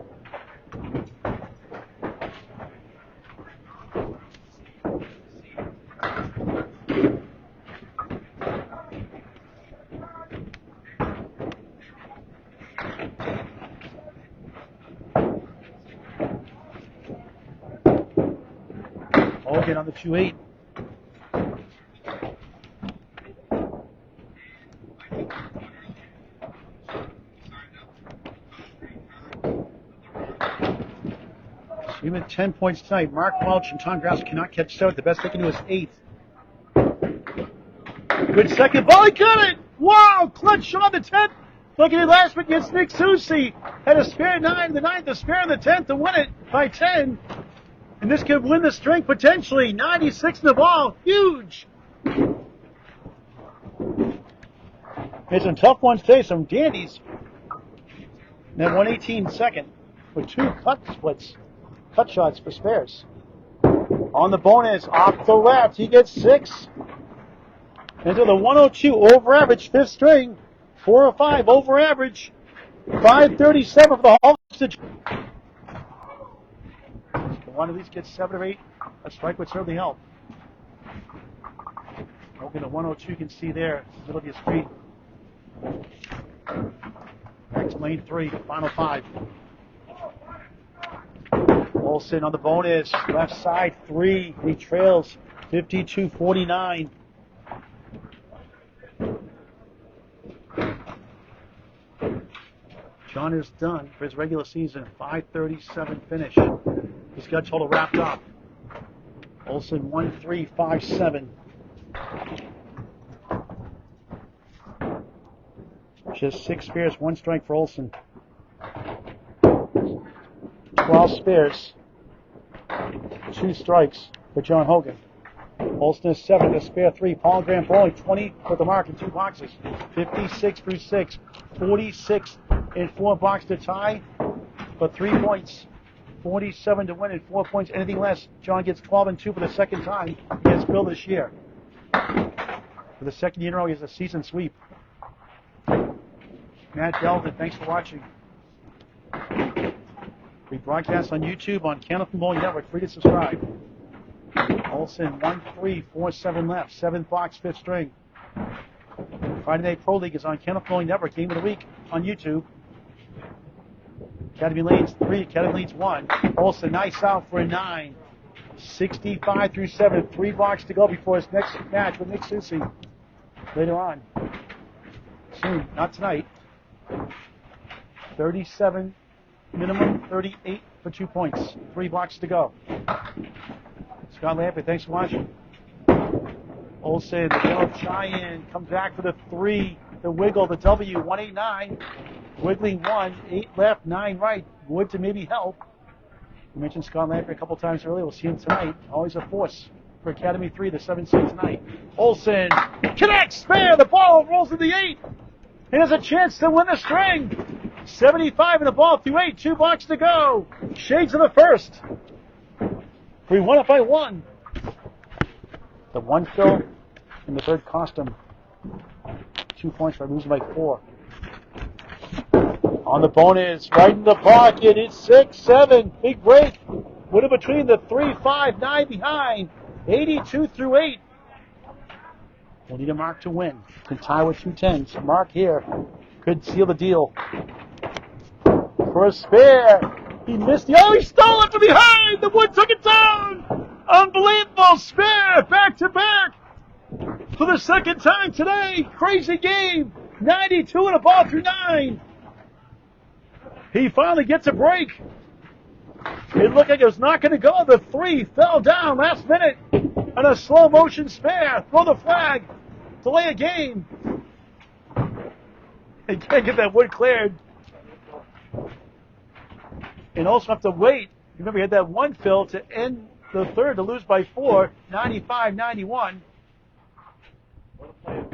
S1: Hogan on the 2-8. Even 10 points tonight. Mark Welch and Tom Grouse cannot catch Stewart. The best they can do is 8. Good second ball. He got it! Wow! Clutch shot the 10th. Look at it last week against Nick Susi. Had a spare 9 in the 9th, a spare in the 10th to win it by 10. And this could win the string potentially. 96 in the ball. Huge! There's some tough ones today. Some dandies. And then 118 second with 2 cut splits. Cut shots for spares. On the bonus, off the left, he gets 6. Into the 102, over average, 5th string. 4 or 5, over average. 537 for the hostage. One of these gets 7 or 8. A strike would certainly help. Hogan, the 102 you can see there, middle of your street. Back to lane 3, final 5. Olson on the bonus, left side 3. He trails 52-49. John is done for his regular season. 5:37 finish. He's got total wrapped up. Olson 1-3-5-7. Just 6 spares, 1 strike for Olson. 12 spares, 2 strikes for John Hogan. Olson is 7 to spare 3. Paul Graham Bowling 20 with the mark in 2 boxes. 56 through 6. 46 in 4 box to tie for 3 points. 47 to win in 4 points. Anything less, John gets 12 and 2 for the second time against Bill this year. For the second year in a row, he has a season sweep. Matt Delvin, thanks for watching. We broadcast on YouTube on Candlepin Bowling Network. Free to subscribe. Olson 1-3-4-7 left. 7th box, 5th string. Friday Night Pro League is on Candlepin Bowling Network. Game of the week on YouTube. Academy Lanes 3, Academy Lanes 1. Olson, nice out for a 9. 65 through 7. 3 box to go before his next match with Nick Susi. Later on. Soon, not tonight. 37 minimum, 38 for 2 points. 3 boxes to go. Scott Lampert, thanks for watching. Olson, the yellow giant, comes back for the 3. The wiggle, the W, 189. Wiggling 1, 8 left, 9 right. Wood to maybe help. We mentioned Scott Lampert a couple times earlier. We'll see him tonight. Always a force for Academy 3, the 7 seed tonight. Olson connects, spare, the ball rolls to the 8. He has a chance to win the string. 75 in the ball through 8, 2 boxes to go. Shades of the first. We won it by 1. The 1 fill in the 3rd cost him 2 points by losing by 4. On the bonus, right in the pocket, it's 6-7. Big break. Put it between the 3, 5, 9 behind. 82 through 8. We'll need a mark to win. To tie with 2 10s. A mark here could seal the deal. For a spare. He missed the... Oh, he stole it from behind! The Wood took it down! Unbelievable spare! Back to back! For the second time today. Crazy game. 92 and a ball through 9. He finally gets a break. It looked like it was not going to go. The 3 fell down last minute. And a slow motion spare. Throw the flag. Delay a game. They can't get that Wood cleared. And also have to wait. Remember, he had that 1 fill to end the 3rd to lose by 4. 95-91.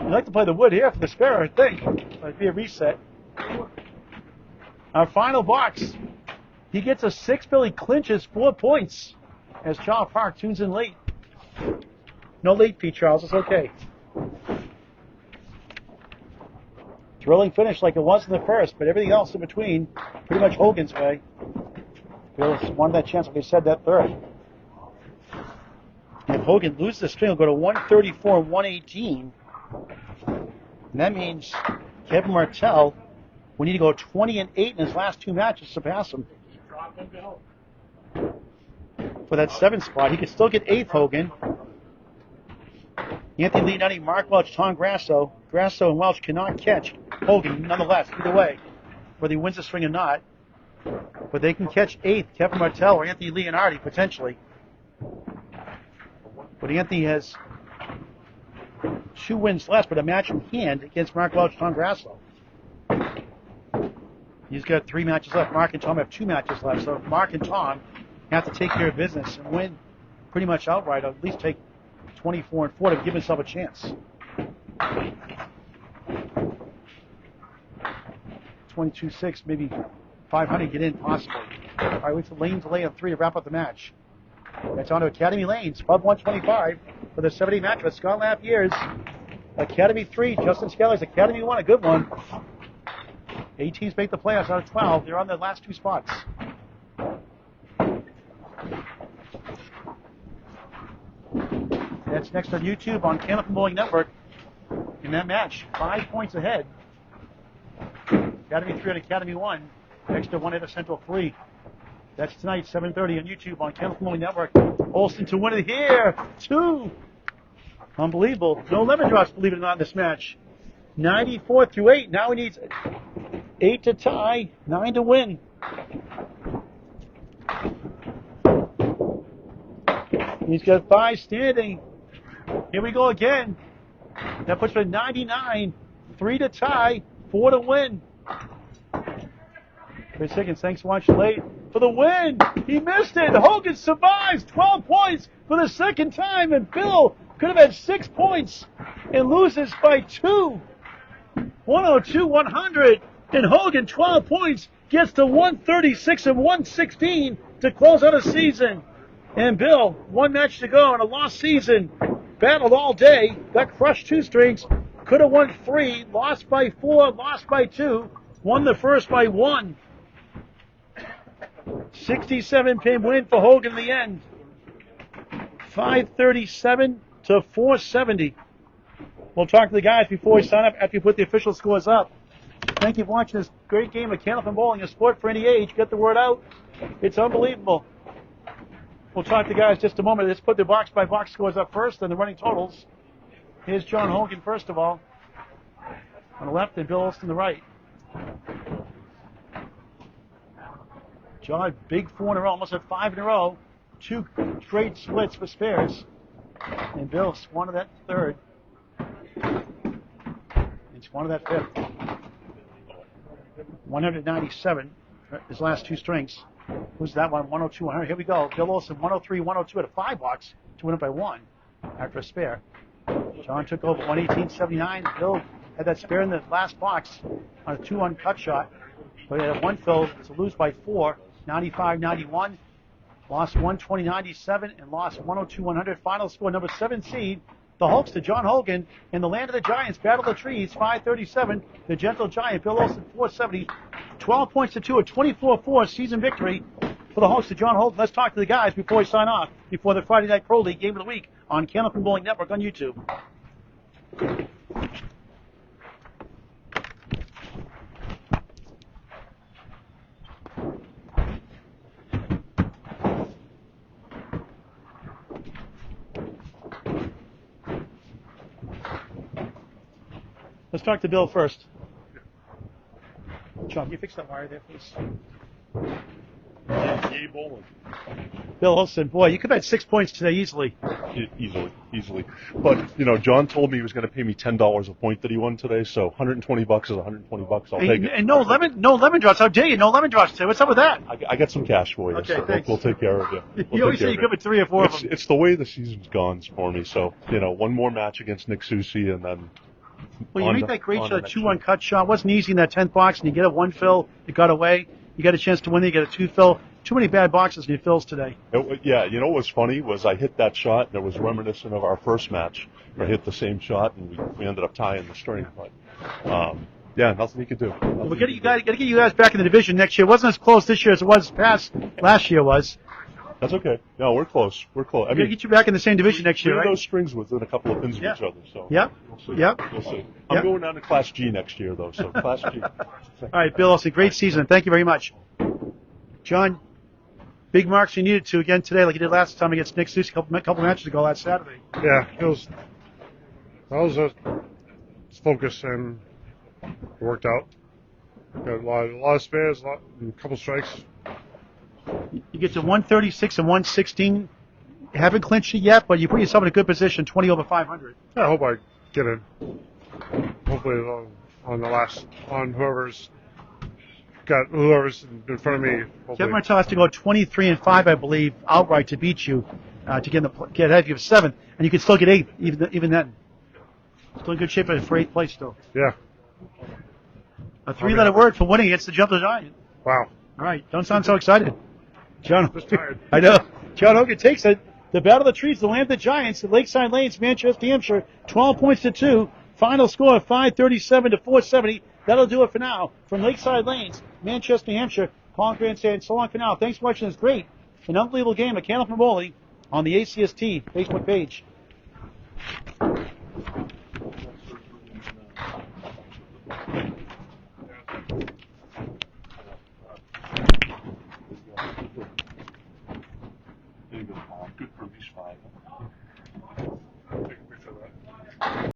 S1: You'd like to play the wood here for the spare, I think. Might be a reset. Our final box. He gets a 6 bill. He clinches 4 points as Charles Park tunes in late. No late fee, Charles. It's okay. Thrilling finish like it was in the first, but everything else in between, pretty much Hogan's way. Bill wanted that chance, like I said, that third. If Hogan loses the string, he'll go to 134 and 118. And that means Kevin Martell, we need to go 20 and 8 in his last 2 matches to surpass him. For that 7th spot, he could still get 8th, Hogan. Anthony Leonetti, Mark Welch, Tom Grasso. Grasso and Welch cannot catch Hogan, nonetheless, either way, whether he wins the string or not. But they can catch 8th, Kevin Martell or Anthony Leonardi, potentially. But Anthony has 2 wins less, but a match in hand against Mark Welch, Tom Grasso. He's got 3 matches left. Mark and Tom have 2 matches left. So Mark and Tom have to take care of business and win pretty much outright, or at least take 24 and 4 to give himself a chance. 22-6, maybe 500 get in possibly. All right, wait till Lane to lay on 3 to wrap up the match. That's on to Academy Lanes, Pub 125 for the 70 match with Scott Lapierre's Academy 3, Justin Skelly's Academy 1, a good one. 8 teams make the playoffs out of 12. They're on their last 2 spots. That's next on YouTube on Candlepin Bowling Network. In that match, 5 points ahead. Academy 3 and Academy 1. Extra 1 at a Central 3. That's tonight, 7:30 on YouTube on Candlepin Bowling Network. Olson to win it here. 2. Unbelievable. No lemon drops, believe it or not, in this match. 94 through 8. Now he needs 8 to tie, 9 to win. He's got 5 standing. Here we go again. That puts him at 99. 3 to tie, 4 to win. Chris Higgins, thanks for watching late. For the win, he missed it. Hogan survives, 12 points for the 2nd time, and Bill could have had 6 points and loses by 2. 102-100, and Hogan, 12 points, gets to 136 and 116 to close out a season. And Bill, 1 match to go in a lost season, battled all day, got crushed 2 strings, could have won 3, lost by 4, lost by 2, won the first by 1. 67-pin win for Hogan in the end. 537 to 470. We'll talk to the guys before we sign up after we put the official scores up. Thank you for watching this great game of Candlepin Bowling, a sport for any age. Get the word out. It's unbelievable. We'll talk to the guys just a moment. Let's put the box-by-box scores up first and the running totals. Here's John Hogan, first of all, on the left, and Bill Olson on the right. John, big 4 in a row, almost at 5 in a row. 2 straight splits for spares. And Bill swung to that 3rd. And swung to that 5th. 197, his last 2 strings. Who's that one? 102, 100. Here we go. Bill Olson, 103, 102 at a 5 box to win it by 1 after a spare. John took over 118.79. Bill had that spare in the last box on a 2 uncut shot. But he had 1 fill to lose by 4. 95-91, lost 120-97, and lost 102-100. Final score, number 7 seed, the Hulks to John Hogan. In the land of the Giants, Battle of the Trees, 537. The Gentle Giant, Bill Olson, 470. 12 points to 2, a 24-4 season victory for the Hulks to John Hogan. Let's talk to the guys before we sign off, before the Friday Night Pro League Game of the Week on Candlepin Bowling Network on YouTube. Let's talk to Bill first. John, can you fix that wire there, please?
S2: Yay, bowling.
S1: Bill Olson, boy, you could have had 6 points today easily.
S2: Easily. But, John told me he was going to pay me $10 a point that he won today, so $120 is $120. I'll take it.
S1: And no lemon drops. How dare you? No lemon drops today. What's up with that?
S2: I got some cash for you.
S1: Okay,
S2: so
S1: thanks.
S2: We'll take care of you.
S1: You always say you give it 3 or 4 of them.
S2: It's the way the season's gone for me. So, 1 more match against Nick Susi, and then
S1: Well, you
S2: on
S1: made
S2: to-
S1: that great
S2: on
S1: shot,
S2: to
S1: a
S2: next
S1: 2-1
S2: year.
S1: cut shot. It wasn't easy in that 10th box, and you get a 1 fill. It got away. You got a chance to win it. You got a 2 fill. Too many bad boxes in your fills today.
S2: Yeah, you know what was funny was I hit that shot, and it was reminiscent of our first match. Where I hit the same shot, and we ended up tying the string. But yeah, nothing you could do.
S1: Well, we got to get you guys back in the division next year. It wasn't as close this year as it was last year was.
S2: That's okay. No, we're close. We're close. I
S1: We're going to get you back in the same division next year,
S2: three of
S1: right?
S2: those strings within a couple of pins of
S1: Yeah.
S2: each other. So
S1: Yep.
S2: we'll see.
S1: Yep.
S2: We'll see. I'm
S1: Yep.
S2: going down to Class G next year, though. So Class G.
S1: All right, Bill Olson, great season. Thank you very much. John, big marks you needed to again today, like you did last time against Nick Susi a couple matches ago last Saturday.
S3: Yeah, that was a focus, and it worked out. Got a lot of spares, a couple strikes.
S1: You get to 136 and 116. You haven't clinched it yet, but you put yourself in a good position, 20 over 500.
S3: Yeah, I hope I get it. Hopefully on whoever's in front of me. Hopefully.
S1: Kevin Martell has to go 23 and 5, I believe, outright to beat you, to get ahead of you of 7th, and you can still get 8th even then. Still in good shape for 8th place still.
S3: Yeah.
S1: A 3-letter word for winning against the Jumper Giant.
S3: Wow.
S1: All right, don't sound so excited. John,
S3: Just tired.
S1: I know. John Hogan takes it. The Battle of the Trees, the Land of the Giants, at Lakeside Lanes-Manchester, Hampshire, 12 points to 2. Final score of 537 to 470. That'll do it for now. From Lakeside Lanes, Manchester, Hampshire, Colin Grant saying so long for now. Thanks for watching this great and unbelievable game of Candlepin Bowling on the ACST Facebook page.